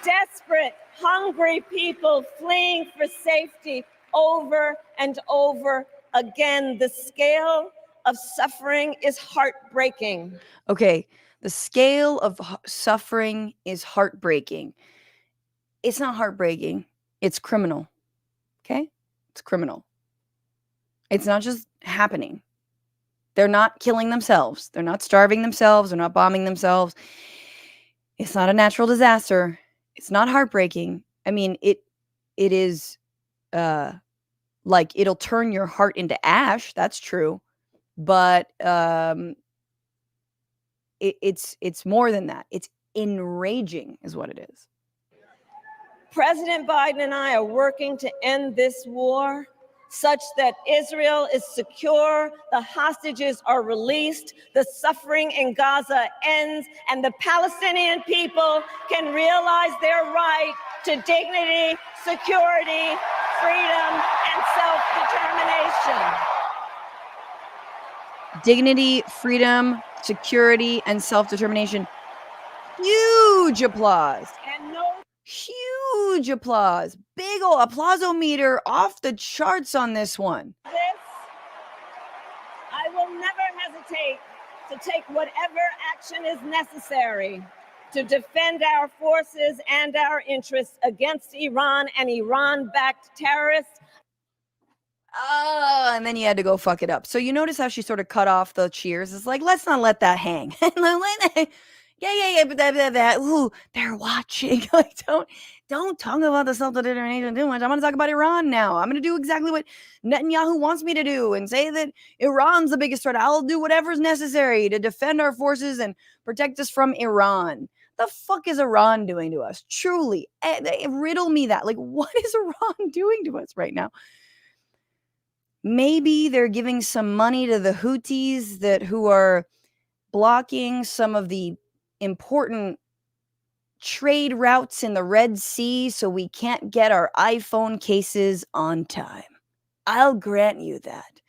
Desperate, hungry people fleeing for safety over and over again. The scale of suffering is heartbreaking. Okay, the scale of suffering is heartbreaking. It's not heartbreaking. It's criminal. Okay? It's criminal. It's not just happening. They're not killing themselves. They're not starving themselves. They're not bombing themselves. It's not a natural disaster. It's not heartbreaking. I mean, it is like it'll turn your heart into ash. That's true. But it's more than that. It's enraging is what it is. President Biden and I are working to end this war such that Israel is secure, the hostages are released, the suffering in Gaza ends, and the Palestinian people can realize their right to dignity, security, freedom, and self-determination. Dignity, freedom, security, and self-determination. Huge applause. And no Huge applause. Big ol' applause-o-meter off the charts on this one. I will never hesitate to take whatever action is necessary to defend our forces and our interests against Iran and Iran-backed terrorists. And then you had to go fuck it up. So you notice how she sort of cut off the cheers. It's like, let's not let that hang. Yeah, but that ooh, they're watching. Like, don't talk about the self-determination too much. I'm gonna talk about Iran now. I'm gonna do exactly what Netanyahu wants me to do and say that Iran's the biggest threat. I'll do whatever's necessary to defend our forces and protect us from Iran. The fuck is Iran doing to us? Truly, riddle me that. Like, what is Iran doing to us right now? Maybe they're giving some money to the Houthis who are blocking some of the important trade routes in the Red Sea so we can't get our iPhone cases on time. I'll grant you that.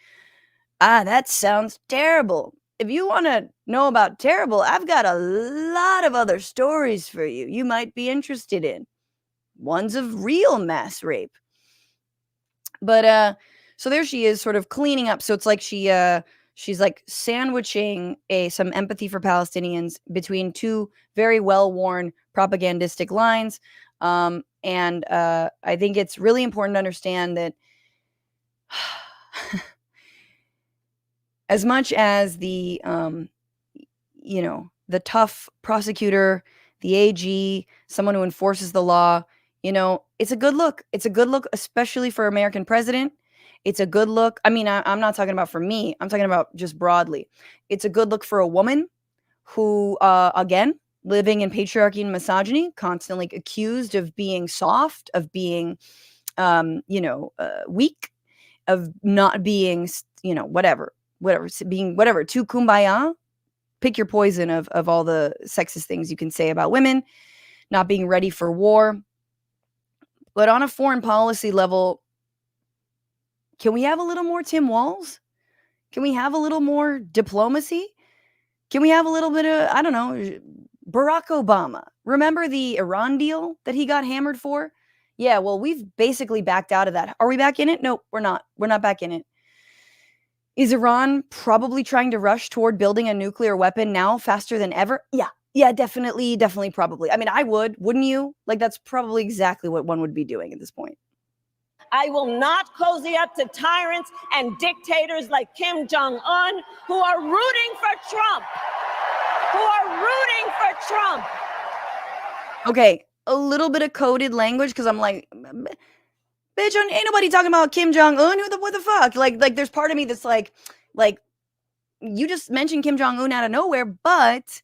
That sounds terrible. If you want to know about terrible, I've got a lot of other stories for you you might be interested in. Ones of real mass rape. But so there she is, sort of cleaning up. So it's like she's like sandwiching some empathy for Palestinians between two very well-worn propagandistic lines. And I think it's really important to understand that as much as the the tough prosecutor, the AG, someone who enforces the law, it's a good look. It's a good look, especially for American president. It's a good look. I mean, I'm not talking about for me. I'm talking about just broadly. It's a good look for a woman who, again, living in patriarchy and misogyny, constantly accused of being soft, of being, weak, of not being, whatever, being whatever, too kumbaya. Pick your poison of all the sexist things you can say about women, not being ready for war. But on a foreign policy level, can we have a little more Tim Walz? Can we have a little more diplomacy? Can we have a little bit of, I don't know, Barack Obama? Remember the Iran deal that he got hammered for? Yeah, well, we've basically backed out of that. Are we back in it? Nope, we're not. We're not back in it. Is Iran probably trying to rush toward building a nuclear weapon now faster than ever? Yeah, definitely, probably. I mean, wouldn't you? Like, that's probably exactly what one would be doing at this point. I will not cozy up to tyrants and dictators like Kim Jong-un who are rooting for Trump. Okay, a little bit of coded language because I'm like, bitch, ain't nobody talking about Kim Jong-un. What the fuck? Like, there's part of me that's like, you just mentioned Kim Jong-un out of nowhere, but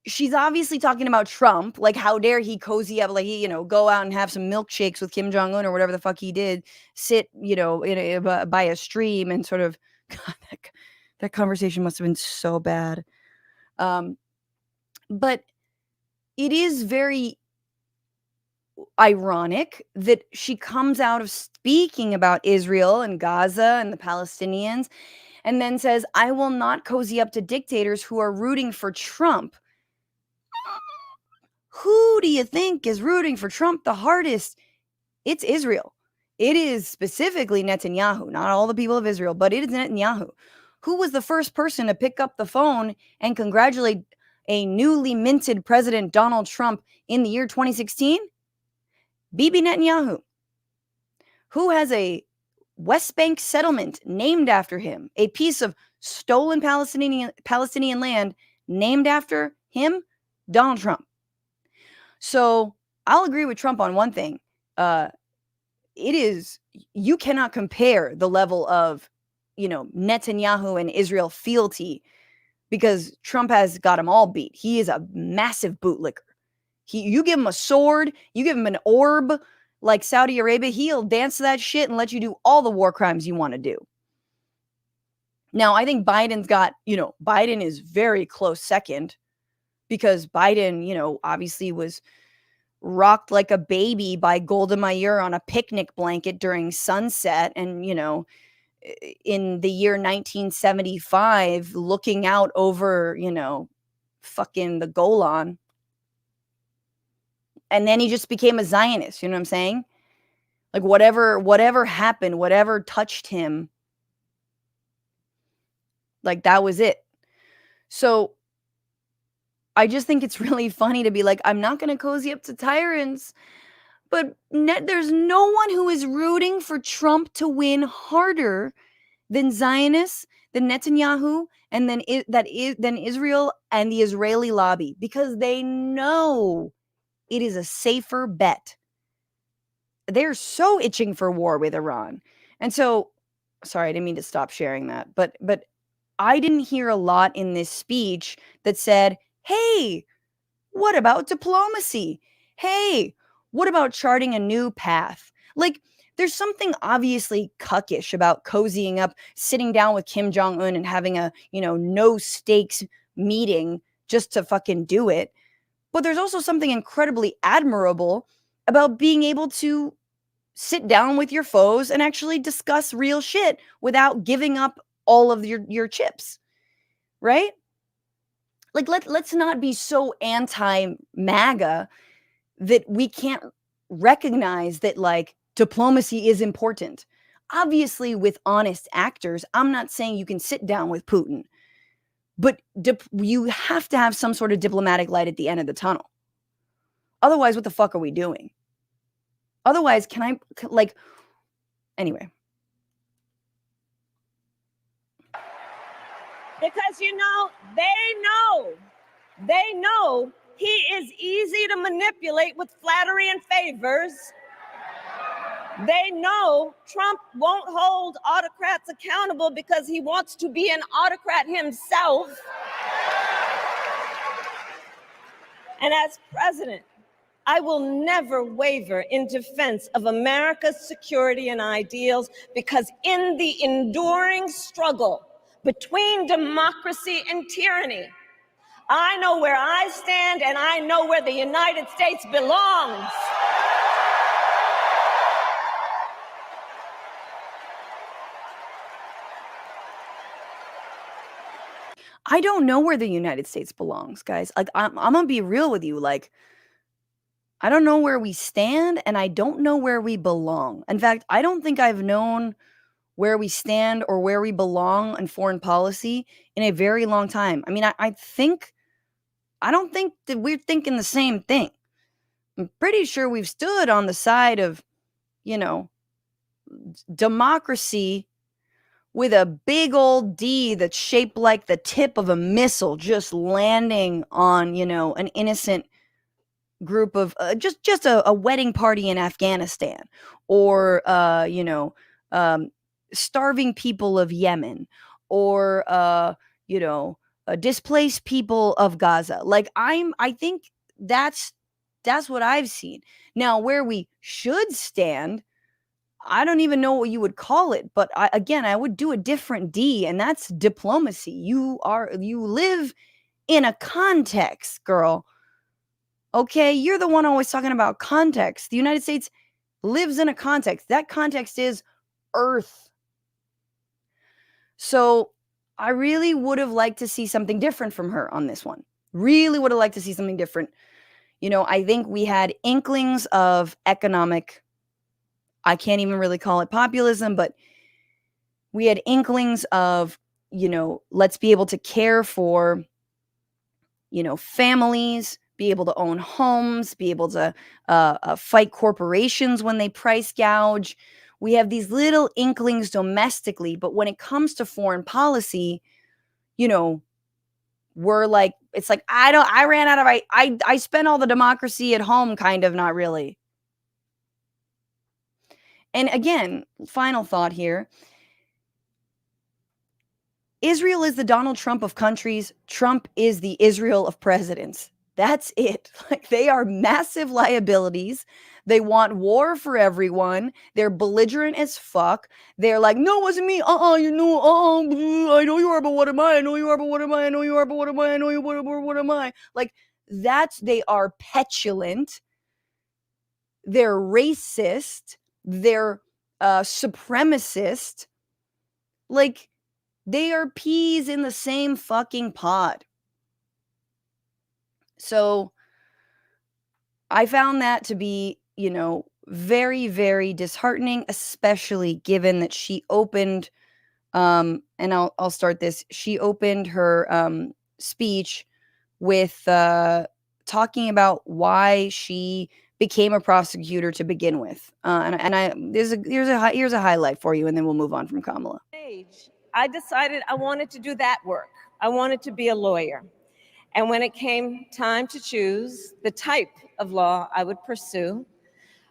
she's obviously talking about Trump. Like, how dare he cozy up, like, he, go out and have some milkshakes with Kim Jong-un or whatever the fuck he did, sit, by a stream and sort of, God, that conversation must have been so bad. But it is very ironic that she comes out of speaking about Israel and Gaza and the Palestinians and then says, I will not cozy up to dictators who are rooting for Trump. Who do you think is rooting for Trump the hardest? It's Israel. It is specifically Netanyahu, not all the people of Israel, but it is Netanyahu. Who was the first person to pick up the phone and congratulate a newly minted President Donald Trump in the year 2016? Bibi Netanyahu. Who has a West Bank settlement named after him, a piece of stolen Palestinian land named after him? Donald Trump. So I'll agree with Trump on one thing. You cannot compare the level of, Netanyahu and Israel fealty because Trump has got them all beat. He is a massive bootlicker. You give him a sword, you give him an orb like Saudi Arabia, he'll dance to that shit and let you do all the war crimes you want to do. Now, I think Biden's got, Biden is very close second because Biden, obviously was rocked like a baby by Golda Meir on a picnic blanket during sunset and, in the year 1975, looking out over, fucking the Golan. And then he just became a Zionist, you know what I'm saying? Like whatever happened, whatever touched him, like that was it. So I just think it's really funny to be like, I'm not going to cozy up to tyrants, but there's no one who is rooting for Trump to win harder than Zionists, than Netanyahu, and then Israel and the Israeli lobby, because they know it is a safer bet. They're so itching for war with Iran. And so, sorry, I didn't mean to stop sharing that, but I didn't hear a lot in this speech that said, hey, what about diplomacy? Hey, what about charting a new path? Like, there's something obviously cuckish about cozying up, sitting down with Kim Jong-un and having a, no stakes meeting just to fucking do it. But there's also something incredibly admirable about being able to sit down with your foes and actually discuss real shit without giving up all of your chips, right? Like, let's not be so anti-MAGA that we can't recognize that, like, diplomacy is important. Obviously, with honest actors, I'm not saying you can sit down with Putin, but you have to have some sort of diplomatic light at the end of the tunnel. Otherwise, what the fuck are we doing? Otherwise, anyway. Because, they know he is easy to manipulate with flattery and favors. They know Trump won't hold autocrats accountable because he wants to be an autocrat himself. And as president, I will never waver in defense of America's security and ideals, because in the enduring struggle between democracy and tyranny, I know where I stand and I know where the United States belongs. I don't know where the United States belongs, guys. Like, I'm gonna be real with you. Like, I don't know where we stand, and I don't know where we belong. In fact, I don't think I've known where we stand or where we belong in foreign policy in a very long time. I mean, I don't think that we're thinking the same thing. I'm pretty sure we've stood on the side of, democracy with a big old D that's shaped like the tip of a missile just landing on, an innocent group of just a wedding party in Afghanistan, or starving people of Yemen, or displaced people of Gaza. Like, I think that's what I've seen. Now, where we should stand, I don't even know what you would call it, but I would do a different D, and that's diplomacy. You live in a context, girl. Okay, you're the one always talking about context. The United States lives in a context. That context is Earth. So I really would have liked to see something different from her on this one. Really would have liked to see something different. I think we had inklings of economic, I can't even really call it populism, but we had inklings of, let's be able to care for, families, be able to own homes, be able to fight corporations when they price gouge. We have these little inklings domestically, but when it comes to foreign policy, we're like, it's like, I ran out of, I spent all the democracy at home, kind of, not really. And again, final thought here. Israel is the Donald Trump of countries. Trump is the Israel of presidents. That's it. Like, they are massive liabilities. They want war for everyone. They're belligerent as fuck. They're like, no, it wasn't me. I know you are, but what am I? I know you are, but what am I? I know you are, but what am I? I know you are, but what am I? Like, they are petulant. They're racist. They're supremacist. Like, they are peas in the same fucking pod. So I found that to be, very, very disheartening, especially given that she opened, and I'll start this. She opened her speech with talking about why she became a prosecutor to begin with. Here's a highlight for you, and then we'll move on from Kamala. age, I decided I wanted to do that work. I wanted to be a lawyer. And when it came time to choose the type of law I would pursue,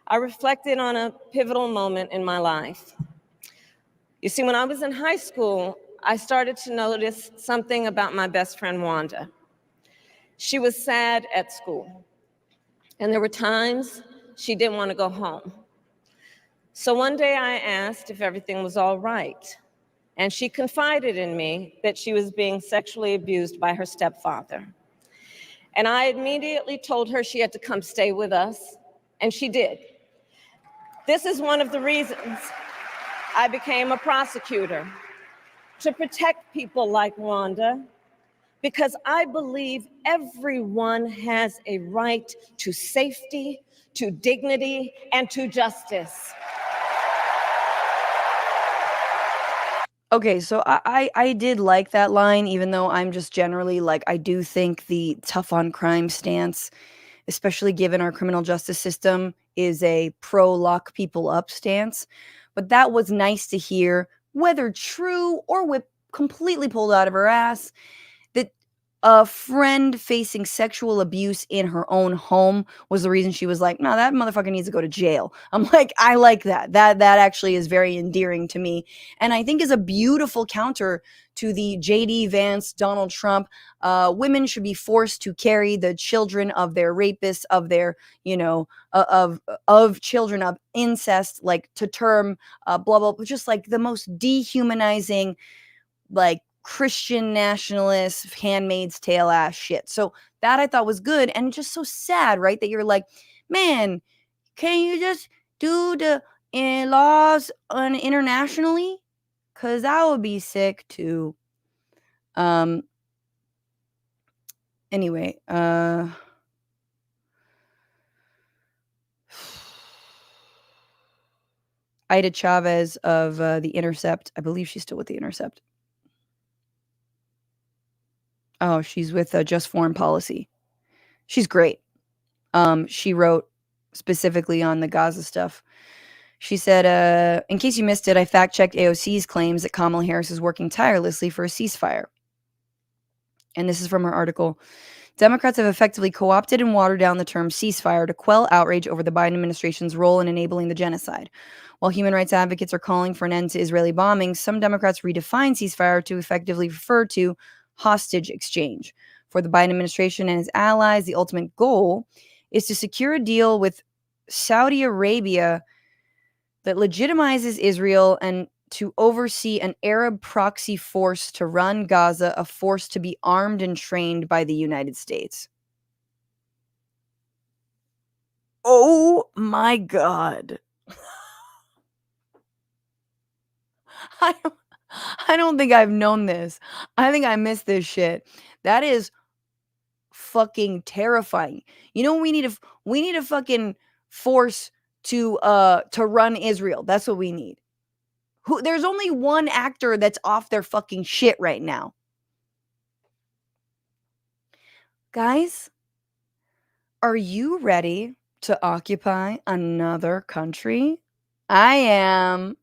I reflected on a pivotal moment in my life. You see, when I was in high school, I started to notice something about my best friend, Wanda. She was sad at school, and there were times she didn't want to go home. So one day I asked if everything was all right, and she confided in me that she was being sexually abused by her stepfather. And I immediately told her she had to come stay with us, and she did. This is one of the reasons I became a prosecutor, to protect people like Wanda, because I believe everyone has a right to safety, to dignity, and to justice. Okay, so I did like that line, even though I'm just generally like, I do think the tough on crime stance, especially given our criminal justice system, is a pro lock people up stance. But that was nice to hear, whether true or completely pulled out of her ass, that a friend facing sexual abuse in her own home was the reason she was like, no, that motherfucker needs to go to jail. I'm like, I like that. That actually is very endearing to me. And I think is a beautiful counter to the JD Vance, Donald Trump, women should be forced to carry the children of their rapists, of their, of children of incest, like to term, blah, blah, just like the most dehumanizing, like Christian nationalist, Handmaid's Tale ass shit. So that I thought was good and just so sad, right? That you're like, man, can you just do the laws internationally? Because that would be sick too. Anyway, Ida Chavez of The Intercept. I believe she's still with The Intercept. Oh, she's with Just Foreign Policy. She's great. She wrote specifically on the Gaza stuff. She said, in case you missed it, I fact-checked AOC's claims that Kamala Harris is working tirelessly for a ceasefire. And this is from her article. Democrats have effectively co-opted and watered down the term ceasefire to quell outrage over the Biden administration's role in enabling the genocide. While human rights advocates are calling for an end to Israeli bombings, some Democrats redefine ceasefire to effectively refer to hostage exchange. For the Biden administration and his allies, the ultimate goal is to secure a deal with Saudi Arabia that legitimizes Israel and to oversee an Arab proxy force to run Gaza, a force to be armed and trained by the United States. Oh my God. I don't think I've known this. I think I missed this shit. That is fucking terrifying. You know, we need a fucking force to run Israel. That's what we need. There's only one actor that's off their fucking shit right now. Guys, are you ready to occupy another country? I am.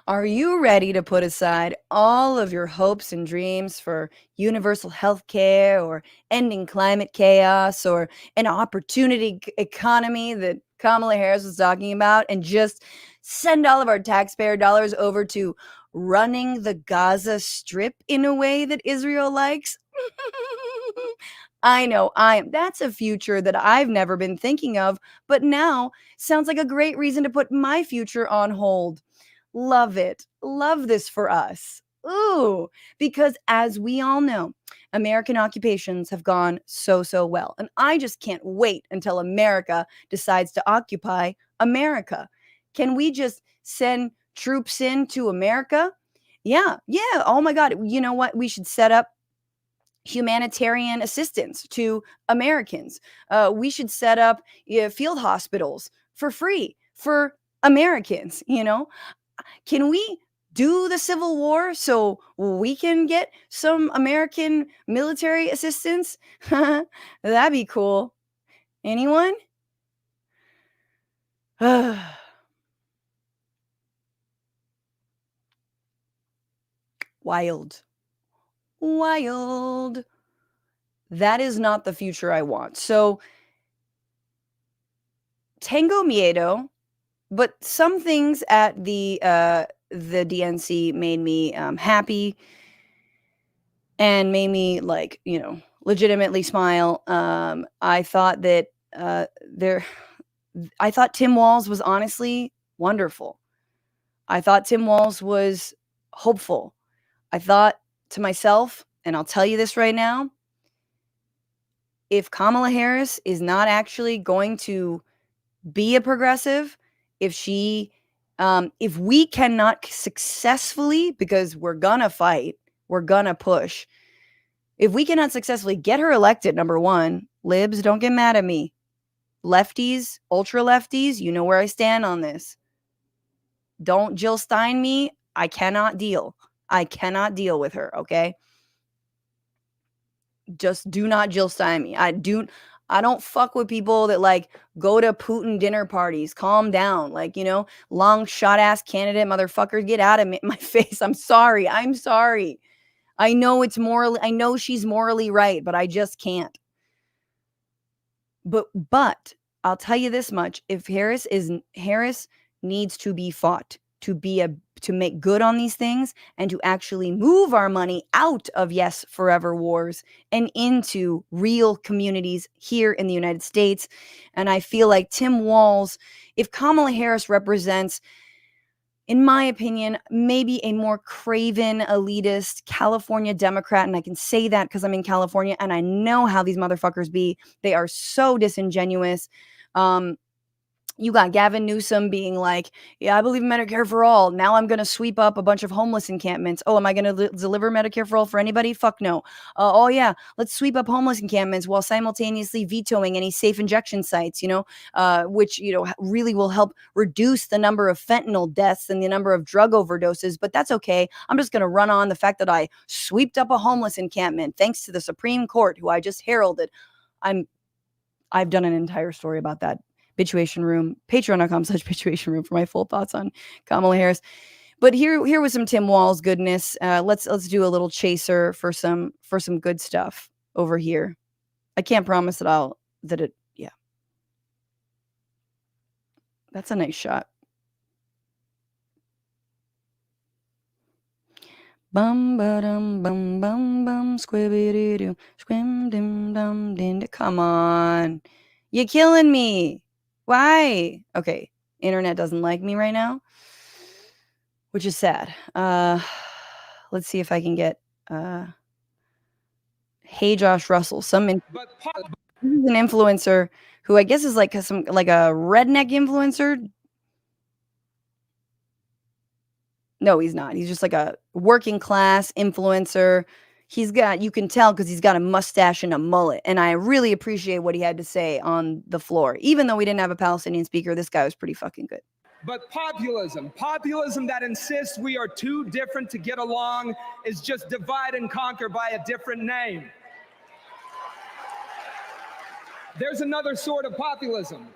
Are you ready to put aside all of your hopes and dreams for universal health care or ending climate chaos or an opportunity economy that Kamala Harris was talking about and just send all of our taxpayer dollars over to running the Gaza Strip in a way that Israel likes? I know that's a future that I've never been thinking of, but now sounds like a great reason to put my future on hold. Love it. Love this for us. Ooh, because as we all know, American occupations have gone so well. And I just can't wait until America decides to occupy America. Can we just send troops into America? Yeah. Oh my God. You know what? We should set up humanitarian assistance to Americans. We should set up field hospitals for free for Americans, Can we do the Civil War so we can get some American military assistance? That'd be cool. Anyone? Wild. That is not the future I want. So, tengo miedo, but some things at the DNC made me happy and made me, like, legitimately smile. I thought that I thought Tim Walz was honestly wonderful. I thought Tim Walz was hopeful. I thought to myself, and I'll tell you this right now, if Kamala Harris is not actually going to be a progressive, if we cannot successfully, because we're gonna fight, we're gonna push, if we cannot successfully get her elected, number one, libs, don't get mad at me. Lefties, ultra lefties, you know where I stand on this. Don't Jill Stein me. I cannot deal. I cannot deal with her, okay? Just do not Jill Stein me. I don't fuck with people that, like, go to Putin dinner parties. Calm down. Like, long shot ass candidate motherfuckers, get out of my face. I'm sorry. I know she's morally right, but I just can't. But I'll tell you this much. If Harris needs to be fought to make good on these things and to actually move our money out of yes forever wars and into real communities here in the United States. And I feel like Tim Walz, if Kamala Harris represents, in my opinion, maybe a more craven, elitist California Democrat, and I can say that because I'm in California and I know how these motherfuckers be. They are so disingenuous. You got Gavin Newsom being like, yeah, I believe in Medicare for all. Now I'm going to sweep up a bunch of homeless encampments. Oh, am I going to deliver Medicare for all for anybody? Fuck no. Oh, yeah, let's sweep up homeless encampments while simultaneously vetoing any safe injection sites, which, really will help reduce the number of fentanyl deaths and the number of drug overdoses. But that's okay. I'm just going to run on the fact that I sweeped up a homeless encampment thanks to the Supreme Court, who I just heralded. I've done an entire story about that. Bitchuation Room, patreon.com/Bitchuation Room for my full thoughts on Kamala Harris. But here was some Tim Walz goodness. Let's do a little chaser for some good stuff over here. I can't promise yeah. That's a nice shot. Bum ba-dum bum bum bum squibbity doo squim dim dum din. Come on. You're killing me. Why? Okay, internet doesn't like me right now, which is sad. Let's see if I can get Hey Josh Russell. This is an influencer who I guess is like a redneck influencer. No, he's not. He's just like a working class influencer. You can tell because he's got a mustache and a mullet. And I really appreciate what he had to say on the floor. Even though we didn't have a Palestinian speaker, this guy was pretty fucking good. But populism that insists we are too different to get along, is just divide and conquer by a different name. There's another sort of populism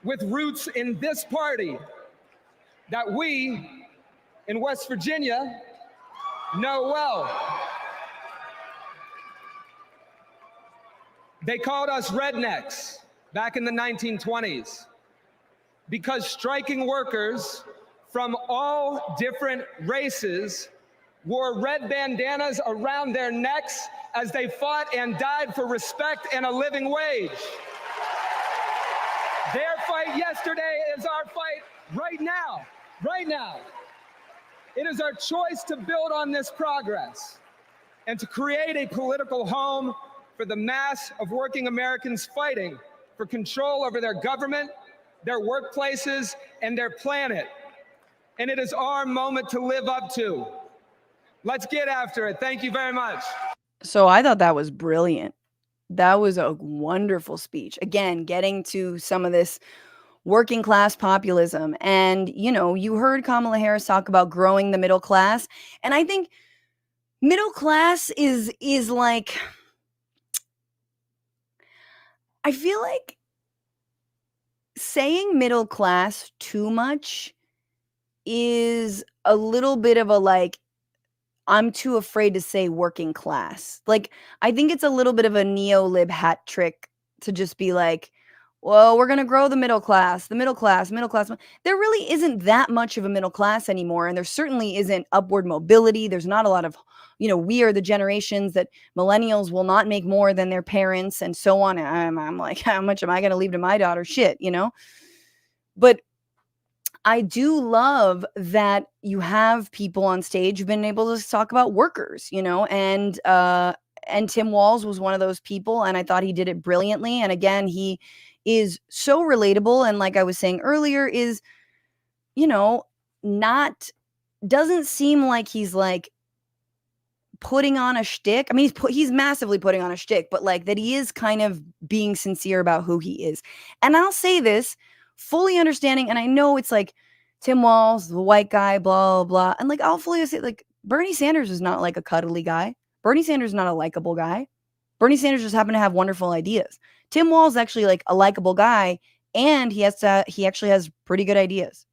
with roots in this party that we in West Virginia know well. They called us rednecks back in the 1920s because striking workers from all different races wore red bandanas around their necks as they fought and died for respect and a living wage. Their fight yesterday is our fight right now, right now. It is our choice to build on this progress and to create a political home for the mass of working Americans fighting for control over their government, their workplaces, and their planet. And it is our moment to live up to. Let's get after it. Thank you very much. So I thought that was brilliant. That was a wonderful speech. Again, getting to some of this working class populism. And, you heard Kamala Harris talk about growing the middle class. And I think middle class is like, I feel like saying middle class too much is a little bit of a, like, I'm too afraid to say working class. Like, I think it's a little bit of a neo-lib hat trick to just be like, well, we're going to grow the middle class, the middle class, middle class. There really isn't that much of a middle class anymore. And there certainly isn't upward mobility. There's not a lot of, we are the generations that millennials will not make more than their parents and so on. And I'm like, how much am I going to leave to my daughter? Shit, But I do love that you have people on stage who've been able to talk about workers, and Tim Walz was one of those people, and I thought he did it brilliantly. And again, he is so relatable, and like I was saying earlier, is not doesn't seem like he's like putting on a shtick. I mean, he's massively putting on a shtick, but like that he is kind of being sincere about who he is. And I'll say this, fully understanding, and I know it's like Tim Walz, the white guy, blah, blah, blah. And like, I'll fully say, like, Bernie Sanders is not like a cuddly guy. Bernie Sanders is not a likable guy. Bernie Sanders just happened to have wonderful ideas. Tim Walz is actually like a likable guy, and he actually has pretty good ideas.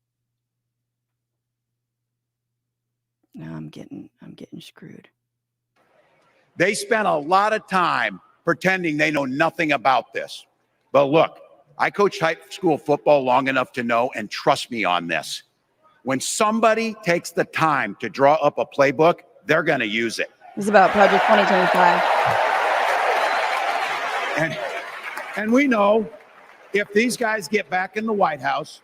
Now I'm getting screwed. They spent a lot of time pretending they know nothing about this. But look, I coached high school football long enough to know, and trust me on this, when somebody takes the time to draw up a playbook, they're going to use it. This is about Project 2025. And we know if these guys get back in the White House,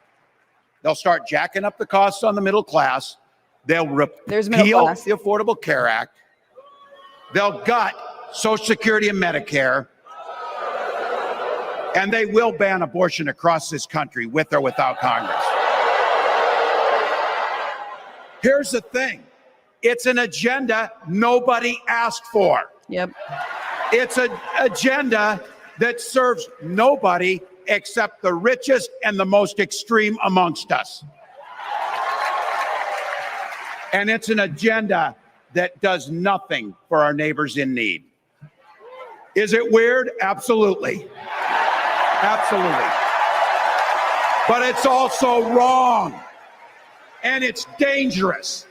they'll start jacking up the costs on the middle class. They'll repeal the Affordable Care Act. They'll gut Social Security and Medicare. And they will ban abortion across this country with or without Congress. Here's the thing. It's an agenda nobody asked for. Yep. It's an agenda that serves nobody except the richest and the most extreme amongst us. And it's an agenda that does nothing for our neighbors in need. Is it weird? Absolutely. Absolutely. But it's also wrong. And it's dangerous.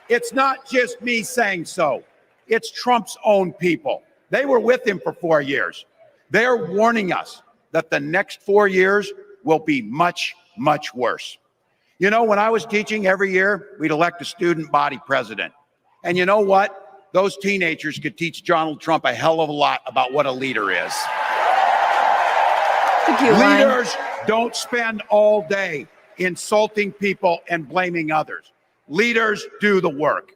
It's not just me saying so. It's Trump's own people. They were with him for 4 years. They're warning us that the next 4 years will be much, much worse. You know, when I was teaching every year, we'd elect a student body president. And you know what? Those teenagers could teach Donald Trump a hell of a lot about what a leader is. Leaders don't spend all day insulting people and blaming others. Leaders do the work.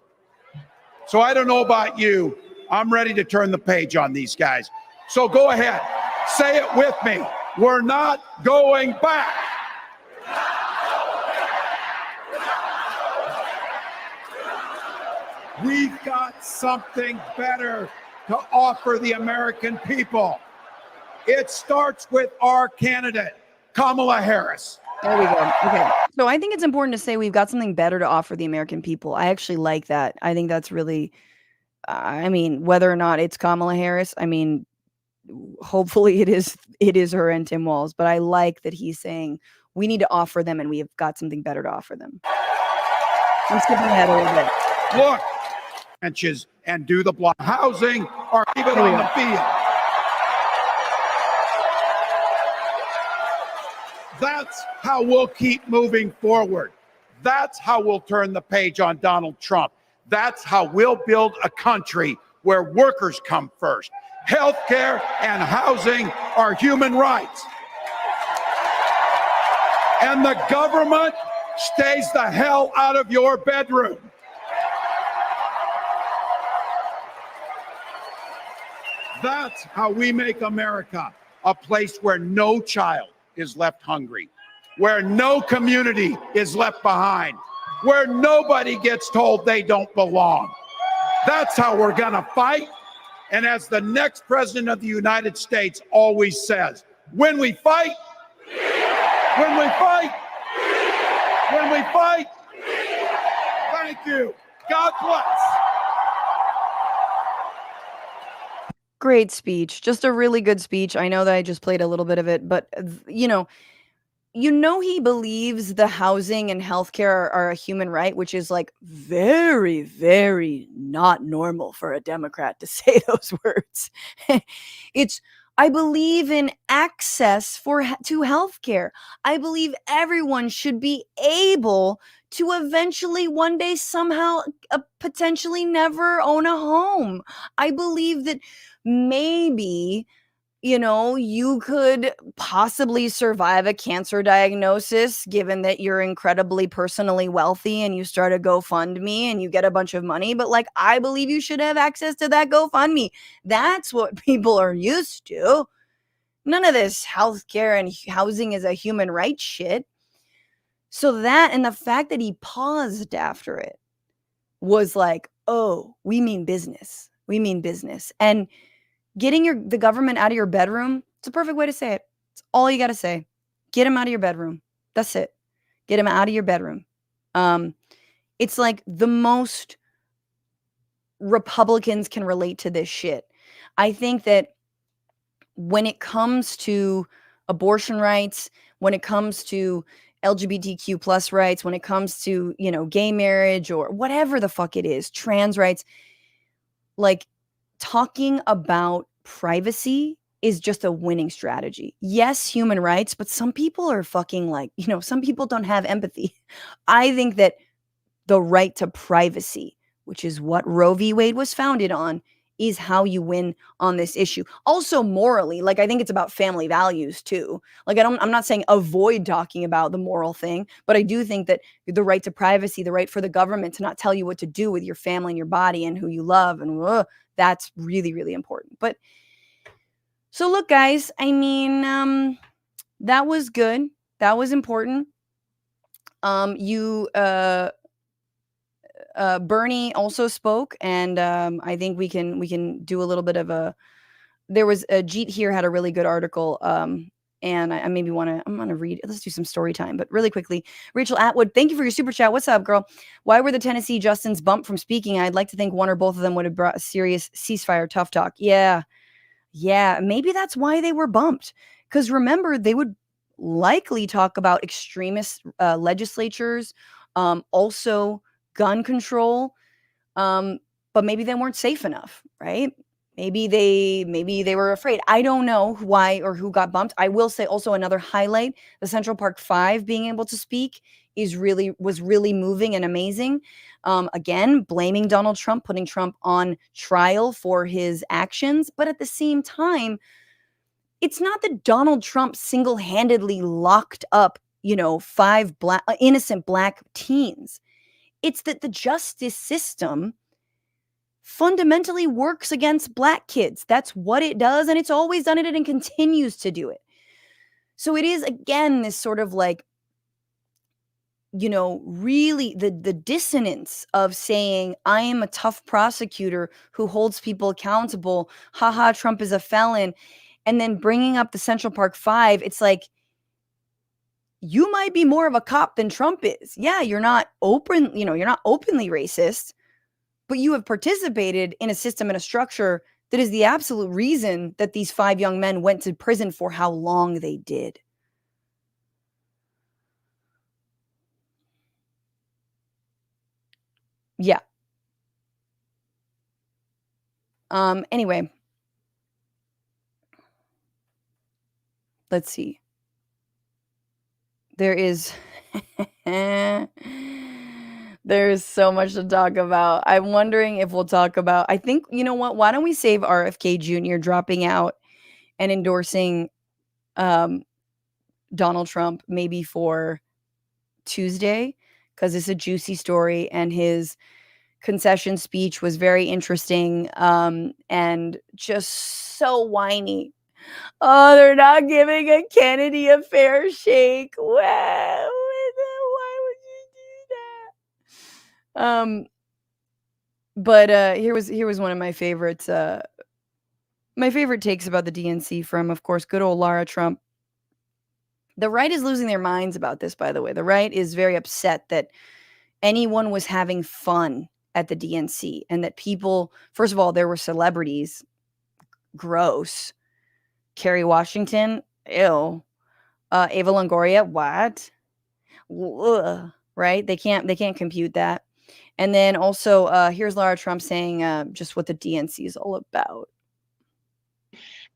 So I don't know about you. I'm ready to turn the page on these guys. So go ahead. Say it with me. We're not going back. We've got something better to offer the American people. It starts with our candidate, Kamala Harris. There we go. Okay. So I think it's important to say we've got something better to offer the American people. I actually like that. I think that's really, whether or not it's Kamala Harris, hopefully it is her and Tim Walz, but I like that he's saying we need to offer them and we have got something better to offer them. I'm skipping ahead a little bit. Look, benches and do the block housing or keep it on the field. That's how we'll keep moving forward. That's how we'll turn the page on Donald Trump. That's how we'll build a country where workers come first. Healthcare and housing are human rights. And the government stays the hell out of your bedroom. That's how we make America a place where no child is left hungry, where no community is left behind, where nobody gets told they don't belong. That's how we're gonna fight. And as the next president of the United States always says, when we fight, when we fight, when we fight, thank you. God bless. Great speech. Just a really good speech. I know that I just played a little bit of it, but he believes the housing and healthcare are a human right, which is like very, very not normal for a Democrat to say those words. It's, I believe in access to healthcare. I believe everyone should be able to eventually one day somehow potentially never own a home. I believe that maybe you could possibly survive a cancer diagnosis given that you're incredibly personally wealthy and you start a GoFundMe and you get a bunch of money. But like, I believe you should have access to that GoFundMe. That's what people are used to. None of this healthcare and housing is a human rights shit. So that, and the fact that he paused after it was like, oh, we mean business. We mean business. And getting the government out of your bedroom, it's a perfect way to say it. It's all you got to say. Get them out of your bedroom. That's it. Get them out of your bedroom. It's like the most Republicans can relate to this shit. I think that when it comes to abortion rights, when it comes to LGBTQ plus rights, when it comes to, gay marriage or whatever the fuck it is, trans rights, like talking about privacy is just a winning strategy. Yes, human rights, but some people are fucking like, some people don't have empathy. I think that the right to privacy, which is what Roe v. Wade was founded on, is how you win on this issue. Also morally, like I think it's about family values too. Like I'm not saying avoid talking about the moral thing, but I do think that the right to privacy, the right for the government to not tell you what to do with your family and your body and who you love, and that's really, really important. But so look, guys, I mean, that was good. That was important. Bernie also spoke, and I think we can do a little bit of a. There was a Jeet here had a really good article, and I maybe I'm gonna read. Let's do some story time, but really quickly. Rachel Atwood, thank you for your super chat. What's up, girl? Why were the Tennessee Justins bumped from speaking? I'd like to think one or both of them would have brought a serious ceasefire tough talk. Yeah, maybe that's why they were bumped. Because remember, they would likely talk about extremist legislatures, also gun control, but maybe they weren't safe enough, right? Maybe they were afraid. I don't know why or who got bumped. I will say also another highlight, the Central Park Five being able to speak was really moving and amazing. Again, blaming Donald Trump, putting Trump on trial for his actions, but at the same time, it's not that Donald Trump single-handedly locked up, 5 innocent black teens. It's that the justice system fundamentally works against black kids. That's what it does, and it's always done it and continues to do it. So it is, again, this sort of like, really the dissonance of saying, I am a tough prosecutor who holds people accountable. Haha, Trump is a felon. And then bringing up the Central Park Five, it's like, you might be more of a cop than Trump is. Yeah, you're not openly racist, but you have participated in a system and a structure that is the absolute reason that these 5 young men went to prison for how long they did. Yeah. Anyway. Let's see. There is so much to talk about. I'm wondering if we'll talk about, I think, you know what? Why don't we save RFK Jr. dropping out and endorsing Donald Trump maybe for Tuesday, because it's a juicy story and his concession speech was very interesting, and just so whiny. Oh, they're not giving a Kennedy a fair shake. Wow, why would you do that? But here was one of my favorites. My favorite takes about the DNC from, of course, good old Lara Trump. The right is losing their minds about this, by the way. The right is very upset that anyone was having fun at the DNC and that people, first of all, there were celebrities. Gross. Kerry Washington, ew. Eva Longoria, what? Ugh, right? They can't compute that. And then also, here's Lara Trump saying just what the DNC is all about.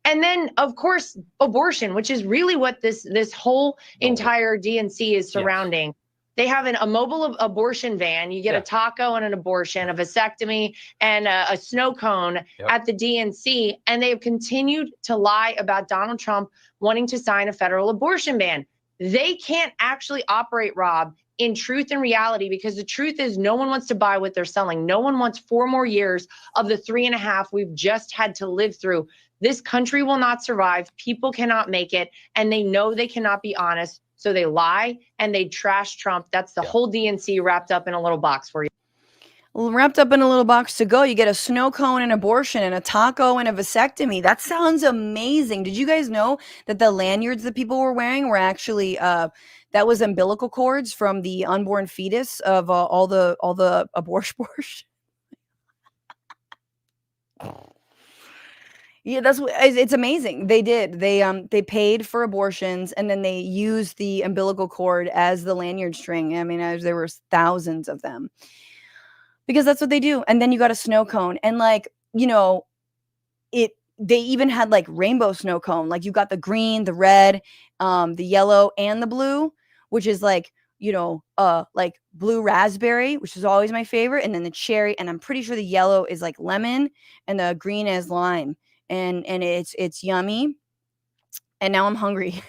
And then, of course, abortion, which is really what this whole entire DNC is surrounding. Yes. They have a mobile abortion van. You get a taco and an abortion, a vasectomy, and a snow cone at the DNC. And they have continued to lie about Donald Trump wanting to sign a federal abortion ban. They can't actually operate, Rob, in truth and reality, because the truth is no one wants to buy what they're selling. No one wants 4 more years of the 3.5 we've just had to live through. This country will not survive. People cannot make it, and they know they cannot be honest. So they lie and they trash Trump. That's the whole DNC wrapped up in a little box for you. Wrapped up in a little box to go. You get a snow cone and abortion and a taco and a vasectomy. That sounds amazing. Did you guys know that the lanyards that people were wearing were actually that was umbilical cords from the unborn fetus of all the abortion? Yeah, that's what it's amazing. They did. They paid for abortions and then they used the umbilical cord as the lanyard string. I mean, there were thousands of them. Because that's what they do. And then you got a snow cone and like, you know, they even had like rainbow snow cone. Like you got the green, the red, the yellow and the blue, which is like, you know, like blue raspberry, which is always my favorite, and then the cherry, and I'm pretty sure the yellow is like lemon and the green is lime. And it's yummy. And now I'm hungry.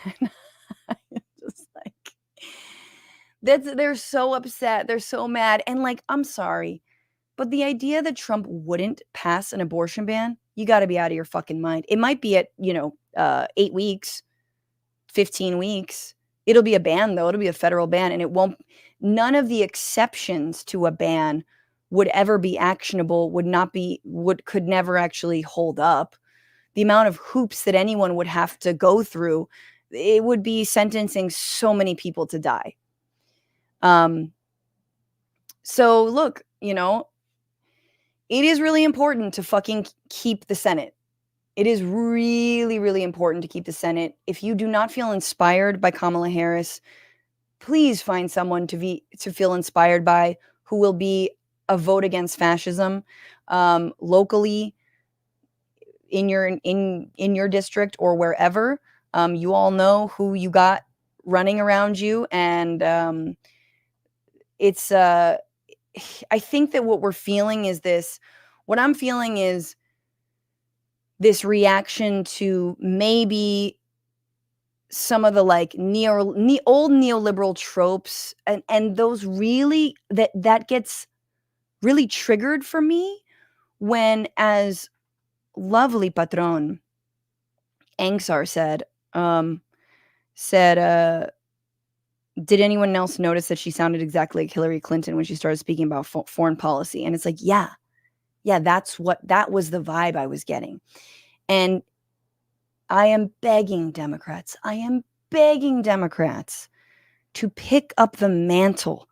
Just like they're so upset. They're so mad. And like, I'm sorry, but the idea that Trump wouldn't pass an abortion ban, you got to be out of your fucking mind. It might be at, 8 weeks, 15 weeks. It'll be a ban though. It'll be a federal ban, and none of the exceptions to a ban would ever be actionable, could never actually hold up. The amount of hoops that anyone would have to go through, it would be sentencing so many people to die. So look, it is really important to fucking keep the Senate. It is really, really important to keep the Senate. If you do not feel inspired by Kamala Harris, please find someone to feel inspired by who will be a vote against fascism locally in your district or wherever. You all know who you got running around you, and it's I think that what we're feeling is this. What I'm feeling is this reaction to maybe some of the like old neoliberal tropes, and those really that gets really triggered for me when, as lovely patron Angsar said, did anyone else notice that she sounded exactly like Hillary Clinton when she started speaking about foreign policy? And it's like, yeah, that was the vibe I was getting. And I am begging Democrats to pick up the mantle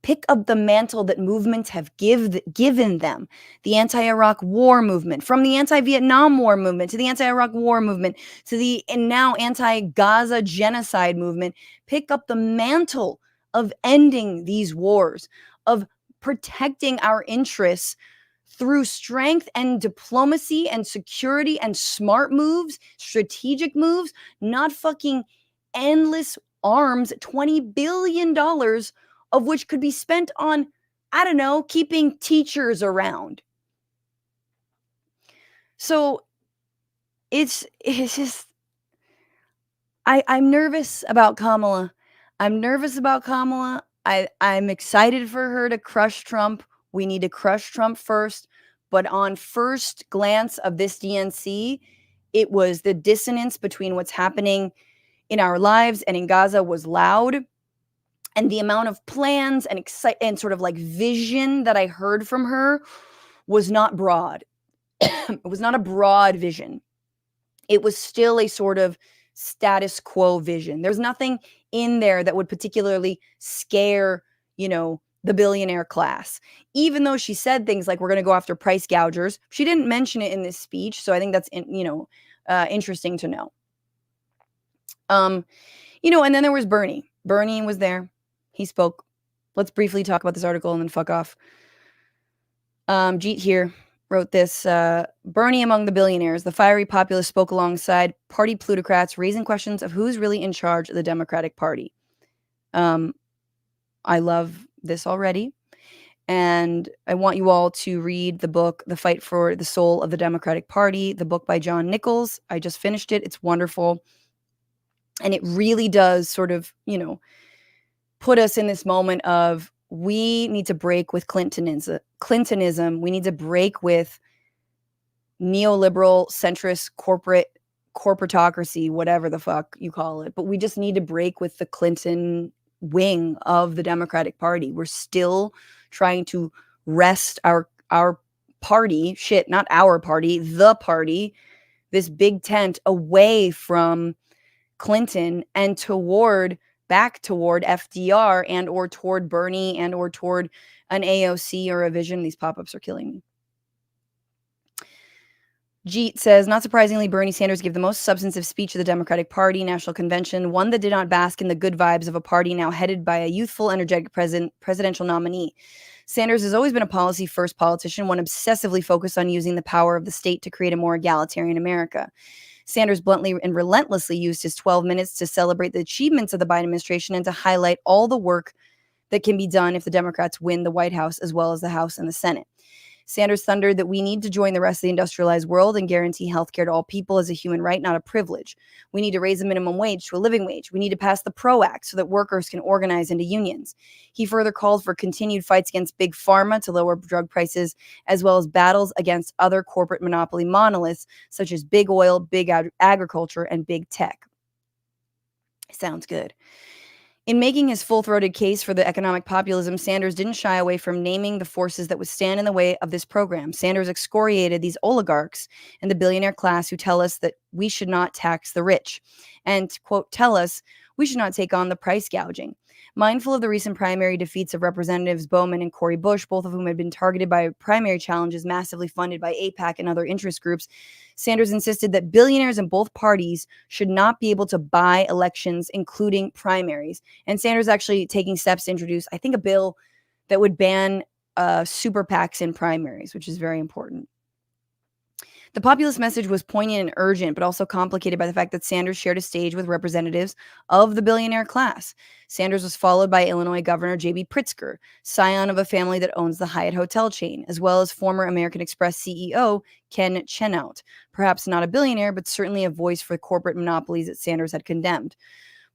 that movements have given them. The anti-Iraq war movement, from the anti-Vietnam war movement to the anti-Iraq war movement to and now anti-Gaza genocide movement. Pick up the mantle of ending these wars, of protecting our interests through strength and diplomacy and security and smart moves, strategic moves, not fucking endless arms, $20 billion of which could be spent on, I don't know, keeping teachers around. So it's just, I'm nervous about Kamala. I'm excited for her to crush Trump. We need to crush Trump first. But on first glance of this DNC, it was the dissonance between what's happening in our lives and in Gaza was loud. And the amount of plans and sort of like vision that I heard from her was not broad. It was not a broad vision. It was still a sort of status quo vision. There's nothing in there that would particularly scare, the billionaire class. Even though she said things like, we're going to go after price gougers, she didn't mention it in this speech. So I think that's, interesting to know. You know, and then there was Bernie. Bernie was there. He spoke. Let's briefly talk about this article and then fuck off. Jeet here wrote this. Bernie among the billionaires. The fiery populist spoke alongside party plutocrats, raising questions of who's really in charge of the Democratic Party. I love this already. And I want you all to read the book, The Fight for the Soul of the Democratic Party, the book by John Nichols. I just finished it. It's wonderful. And it really does sort of, you know, put us in this moment of we need to break with Clintonism. We need to break with neoliberal, centrist, corporatocracy, whatever the fuck you call it. But we just need to break with the Clinton wing of the Democratic Party. We're still trying to wrest our party, not our party, the party, this big tent away from Clinton and back toward FDR and or toward Bernie and or toward an AOC or a Vision. These pop-ups are killing me. Jeet says, not surprisingly, Bernie Sanders gave the most substantive speech of the Democratic Party National Convention, one that did not bask in the good vibes of a party now headed by a youthful, energetic presidential nominee. Sanders has always been a policy-first politician, one obsessively focused on using the power of the state to create a more egalitarian America. Sanders bluntly and relentlessly used his 12 minutes to celebrate the achievements of the Biden administration and to highlight all the work that can be done if the Democrats win the White House as well as the House and the Senate. Sanders thundered that we need to join the rest of the industrialized world and guarantee health care to all people as a human right, not a privilege. We need to raise the minimum wage to a living wage. We need to pass the PRO Act so that workers can organize into unions. He further called for continued fights against big pharma to lower drug prices, as well as battles against other corporate monopoly monoliths such as big oil, big agriculture, and big tech. Sounds good. In making his full-throated case for the economic populism, Sanders didn't shy away from naming the forces that would stand in the way of this program. Sanders excoriated these oligarchs and the billionaire class who tell us that we should not tax the rich and, quote, tell us we should not take on the price gouging. Mindful of the recent primary defeats of Representatives Bowman and Cori Bush, both of whom had been targeted by primary challenges massively funded by AIPAC and other interest groups, Sanders insisted that billionaires in both parties should not be able to buy elections, including primaries. And Sanders actually taking steps to introduce, I think, a bill that would ban super PACs in primaries, which is very important. The populist message was poignant and urgent, but also complicated by the fact that Sanders shared a stage with representatives of the billionaire class. Sanders was followed by Illinois Governor J.B. Pritzker, scion of a family that owns the Hyatt hotel chain, as well as former American Express CEO Ken Chenault, perhaps not a billionaire, but certainly a voice for corporate monopolies that Sanders had condemned.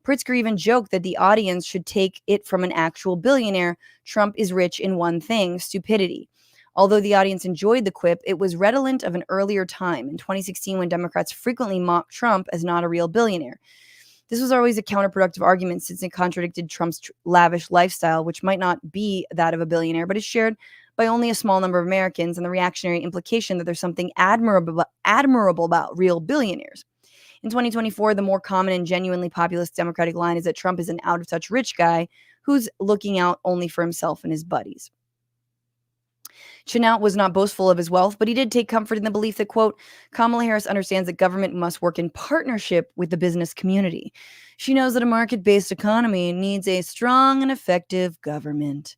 Pritzker even joked that the audience should take it from an actual billionaire. Trump is rich in one thing, stupidity. Although the audience enjoyed the quip, it was redolent of an earlier time, in 2016 when Democrats frequently mocked Trump as not a real billionaire. This was always a counterproductive argument since it contradicted Trump's lavish lifestyle, which might not be that of a billionaire, but is shared by only a small number of Americans, and the reactionary implication that there's something admirable about real billionaires. In 2024, the more common and genuinely populist Democratic line is that Trump is an out-of-touch rich guy who's looking out only for himself and his buddies. Chenault was not boastful of his wealth, but he did take comfort in the belief that, quote, Kamala Harris understands that government must work in partnership with the business community. She knows that a market-based economy needs a strong and effective government.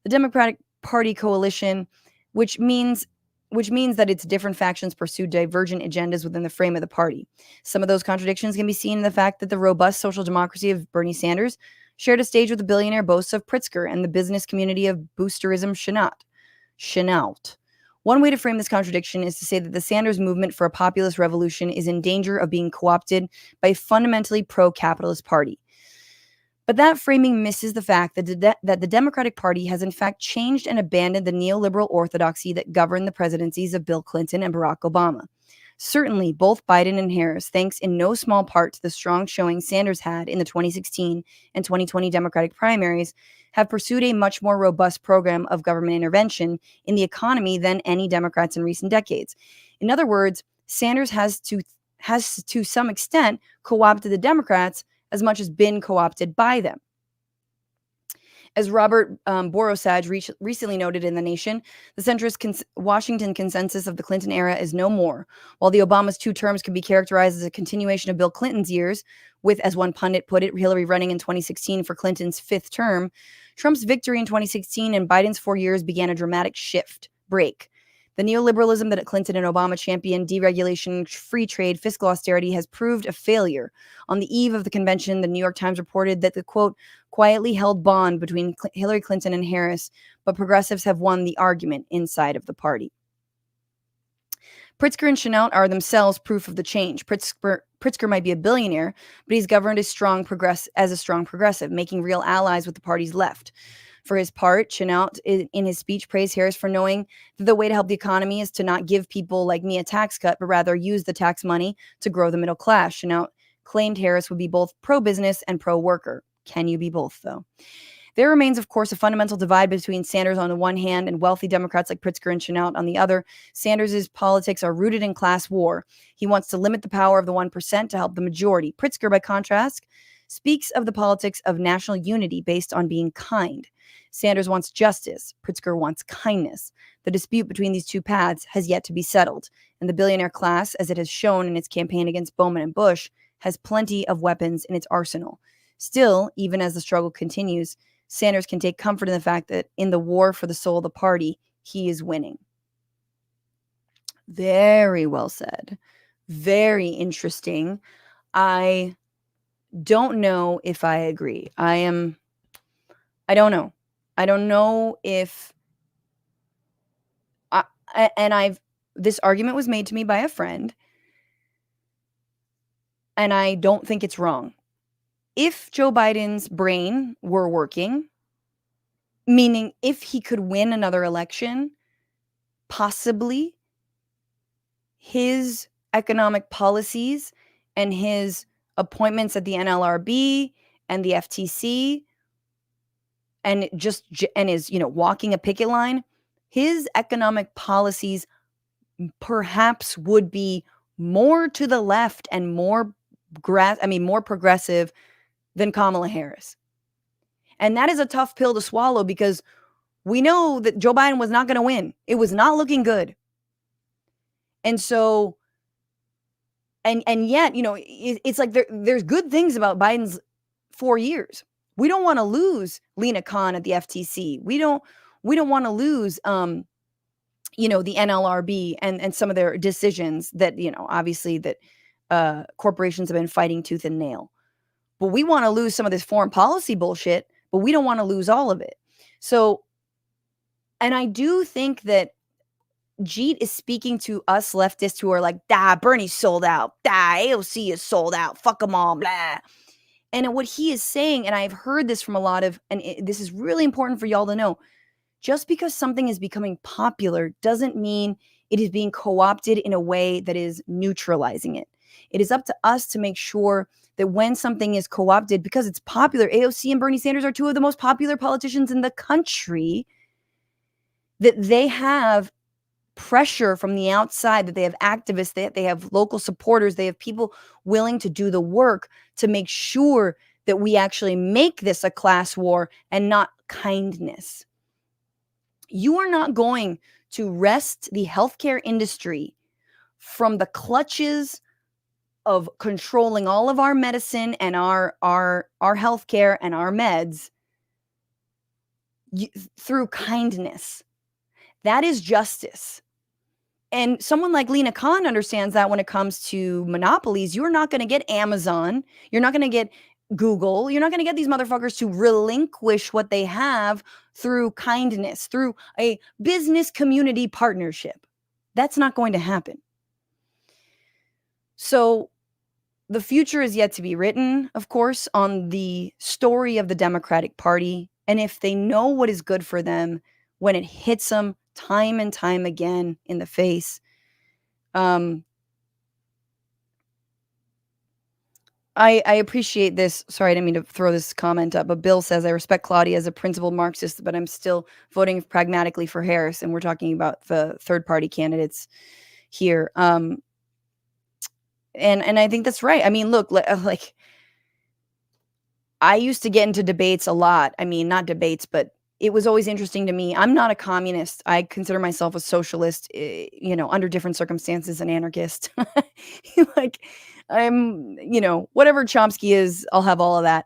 The Democratic Party coalition, which means that its different factions pursue divergent agendas within the frame of the party. Some of those contradictions can be seen in the fact that the robust social democracy of Bernie Sanders shared a stage with the billionaire boasts of Pritzker and the business community of boosterism Chenault. One way to frame this contradiction is to say that the Sanders movement for a populist revolution is in danger of being co-opted by a fundamentally pro-capitalist party. But that framing misses the fact that the Democratic Party has in fact changed and abandoned the neoliberal orthodoxy that governed the presidencies of Bill Clinton and Barack Obama. Certainly, both Biden and Harris, thanks in no small part to the strong showing Sanders had in the 2016 and 2020 Democratic primaries, have pursued a much more robust program of government intervention in the economy than any Democrats in recent decades. In other words, Sanders has to some extent co-opted the Democrats as much as been co-opted by them. As Robert Borosaj recently noted in The Nation, the centrist Washington consensus of the Clinton era is no more. While the Obama's 2 terms could be characterized as a continuation of Bill Clinton's years, with, as one pundit put it, Hillary running in 2016 for Clinton's 5th term, Trump's victory in 2016 and Biden's 4 years began a dramatic break. The neoliberalism that Clinton and Obama championed, deregulation, free trade, fiscal austerity, has proved a failure. On the eve of the convention, the New York Times reported that the, quote, quietly held bond between Hillary Clinton and Harris, but progressives have won the argument inside of the party. Pritzker and Chenault are themselves proof of the change. Pritzker might be a billionaire, but he's governed as a strong progressive, making real allies with the party's left. For his part, Chenault, in his speech, praised Harris for knowing that the way to help the economy is to not give people like me a tax cut, but rather use the tax money to grow the middle class. Chenault claimed Harris would be both pro-business and pro-worker. Can you be both, though? There remains, of course, a fundamental divide between Sanders on the one hand and wealthy Democrats like Pritzker and Chenault on the other. Sanders' politics are rooted in class war. He wants to limit the power of the 1% to help the majority. Pritzker, by contrast, speaks of the politics of national unity based on being kind. Sanders wants justice. Pritzker wants kindness. The dispute between these two paths has yet to be settled, and the billionaire class, as it has shown in its campaign against Bowman and Bush, has plenty of weapons in its arsenal. Still, even as the struggle continues, Sanders can take comfort in the fact that in the war for the soul of the party, he is winning. Very well said. Very interesting. I don't know if I agree. I don't know. I don't know if this argument was made to me by a friend, and I don't think it's wrong. If Joe Biden's brain were working, meaning if he could win another election, possibly his economic policies and his appointments at the NLRB and the FTC and is, walking a picket line, his economic policies perhaps would be more to the left and more progressive than Kamala Harris. And that is a tough pill to swallow because we know that Joe Biden was not going to win. It was not looking good. And so, and yet, it's like there's good things about Biden's 4 years. We don't want to lose Lena Khan at the FTC. We don't want to lose, the NLRB and some of their decisions that, obviously that corporations have been fighting tooth and nail. But we want to lose some of this foreign policy bullshit, but we don't want to lose all of it. So, and I do think that Jeet is speaking to us leftists who are like, Bernie's sold out. AOC is sold out. Fuck them all, blah. And what he is saying, and I've heard this from a lot of, and this is really important for y'all to know, just because something is becoming popular doesn't mean it is being co-opted in a way that is neutralizing it. It is up to us to make sure that when something is co-opted, because it's popular, AOC and Bernie Sanders are 2 of the most popular politicians in the country, that they have pressure from the outside, that they have activists, that they have local supporters, they have people willing to do the work to make sure that we actually make this a class war and not kindness. You are not going to wrest the healthcare industry from the clutches of controlling all of our medicine and our healthcare and our meds through kindness. That is justice. And someone like Lena Khan understands that when it comes to monopolies. You're not going to get Amazon. You're not going to get Google. You're not going to get these motherfuckers to relinquish what they have through kindness, through a business community partnership. That's not going to happen. So the future is yet to be written, of course, on the story of the Democratic Party. And if they know what is good for them when it hits them time and time again in the face. I appreciate this. Sorry, I didn't mean to throw this comment up, but Bill says, I respect Claudia as a principled Marxist, but I'm still voting pragmatically for Harris. And we're talking about the third party candidates here. And I think that's right. I mean, look, like I used to get into debates a lot. I mean, not debates, but it was always interesting to me. I'm not a communist. I consider myself a socialist, under different circumstances, an anarchist. Like, I'm, whatever Chomsky is, I'll have all of that.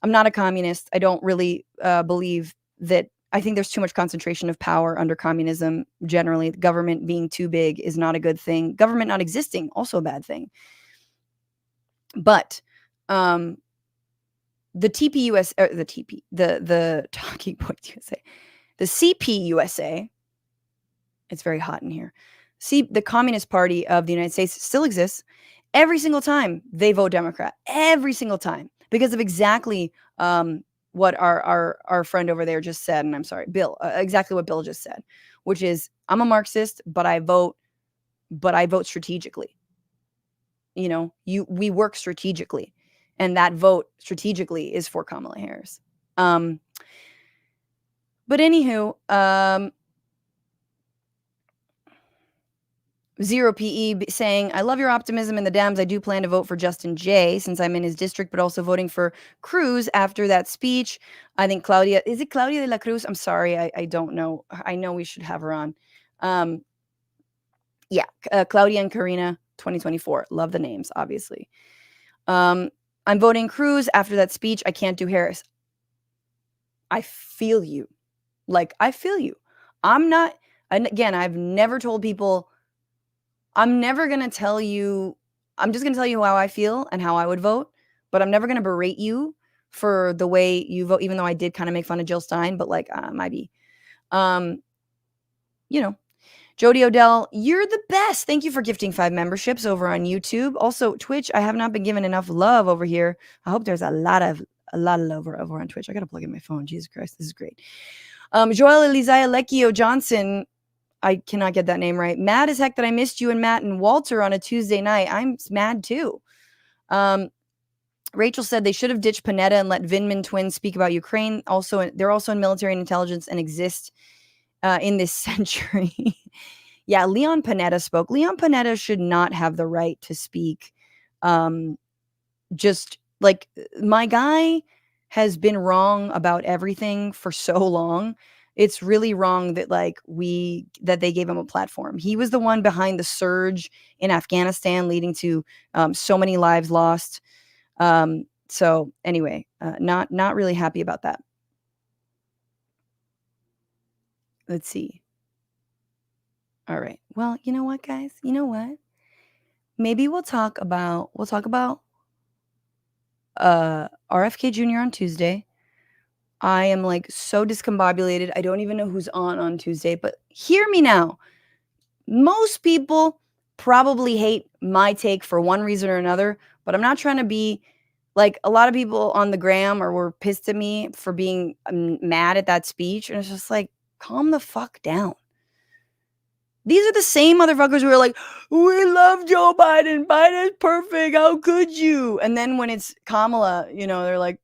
I'm not a communist. I don't really believe that. I think there's too much concentration of power under communism. Generally, the government being too big is not a good thing. Government not existing, also a bad thing. But the TPUS, or the Talking Points USA, the CPUSA, it's very hot in here. See, the Communist Party of the United States still exists. Every single time they vote Democrat, every single time, because of exactly what our friend over there just said. And I'm sorry, Bill, exactly what Bill just said, which is, I'm a Marxist, but I vote strategically. We work strategically, and that vote strategically is for Kamala Harris. But anywho, Zero PE saying, I love your optimism in the Dems. I do plan to vote for Justin Jay since I'm in his district, but also voting for Cruz after that speech. I think Claudia, is it Claudia de la Cruz? I'm sorry, I don't know. I know we should have her on. Claudia and Karina, 2024. Love the names, obviously. I'm voting Cruz after that speech. I can't do Harris. I feel you. I feel you. I'm not, and again, I've never told people, I'm never going to tell you, I'm just going to tell you how I feel and how I would vote, but I'm never going to berate you for the way you vote, even though I did kind of make fun of Jill Stein, but might be. Jody Odell, you're the best. Thank you for gifting 5 memberships over on YouTube. Also, Twitch, I have not been given enough love over here. I hope there's a lot of love over on Twitch. I got to plug in my phone. Jesus Christ, this is great. Joel Elizaya Lecchio Johnson, I cannot get that name right. Mad as heck that I missed you and Matt and Walter on a Tuesday night. I'm mad too. Rachel said they should have ditched Panetta and let Vindman twins speak about Ukraine. Also, they're also in military and intelligence and exist in this century. Yeah, Leon Panetta spoke. Leon Panetta should not have the right to speak. Just like, my guy has been wrong about everything for so long. It's really wrong that that they gave him a platform. He was the one behind the surge in Afghanistan, leading to so many lives lost. So anyway, not really happy about that. Let's see. All right. Well, you know what, guys? You know what? Maybe we'll talk about RFK Jr. on Tuesday. I am so discombobulated. I don't even know who's on Tuesday, but hear me now. Most people probably hate my take for one reason or another, but I'm not trying to be a lot of people on the gram or were pissed at me for being mad at that speech. And it's just calm the fuck down. These are the same motherfuckers who are like, we love Joe Biden. Biden's perfect. How could you? And then when it's Kamala, they're like,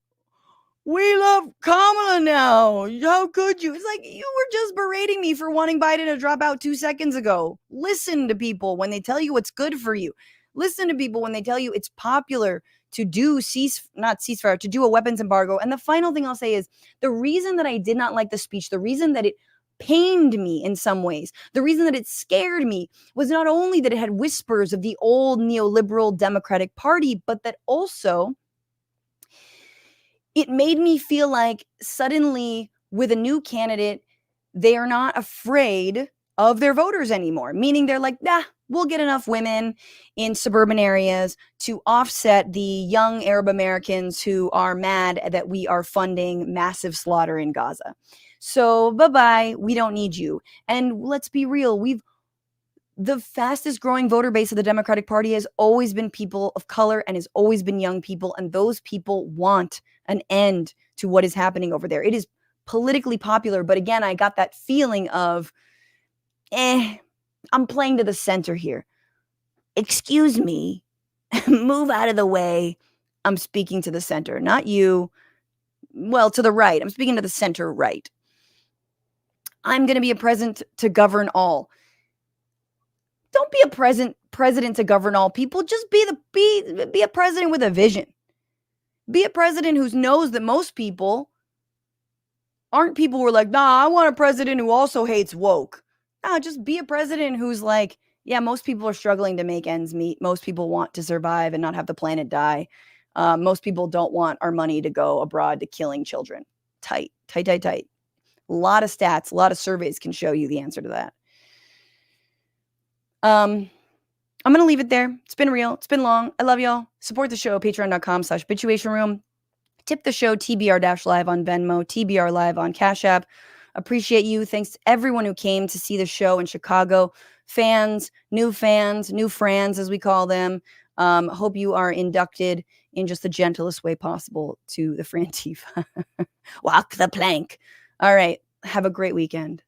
we love Kamala now. How could you? It's you were just berating me for wanting Biden to drop out 2 seconds ago. Listen to people when they tell you what's good for you. Listen to people when they tell you it's popular to do to do a weapons embargo. And the final thing I'll say is the reason that I did not like the speech, the reason that it pained me in some ways, the reason that it scared me was not only that it had whispers of the old neoliberal Democratic Party, but that also it made me feel like suddenly with a new candidate, they are not afraid of their voters anymore. Meaning they're like, nah, we'll get enough women in suburban areas to offset the young Arab Americans who are mad that we are funding massive slaughter in Gaza. So bye-bye, we don't need you. And let's be real, the fastest growing voter base of the Democratic Party has always been people of color and has always been young people. And those people want an end to what is happening over there. It is politically popular. But again, I got that feeling of, I'm playing to the center here. Excuse me, move out of the way. I'm speaking to the center, not you. Well, to the right. I'm speaking to the center right. I'm going to be a president to govern all. Don't be a president to govern all people. Just be a president with a vision. Be a president who knows that most people aren't people who are like, nah, I want a president who also hates woke. Nah, just be a president who's like, yeah, most people are struggling to make ends meet. Most people want to survive and not have the planet die. Most people don't want our money to go abroad to killing children. Tight. A lot of stats, a lot of surveys can show you the answer to that. I'm going to leave it there. It's been real. It's been long. I love y'all. Support the show, patreon.com/bitchuationroom. Tip the show, TBR-Live on Venmo, TBR Live on Cash App. Appreciate you. Thanks to everyone who came to see the show in Chicago. Fans, new friends, as we call them. Hope you are inducted in just the gentlest way possible to the Frantifa. Walk the plank. All right. Have a great weekend.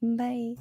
Bye.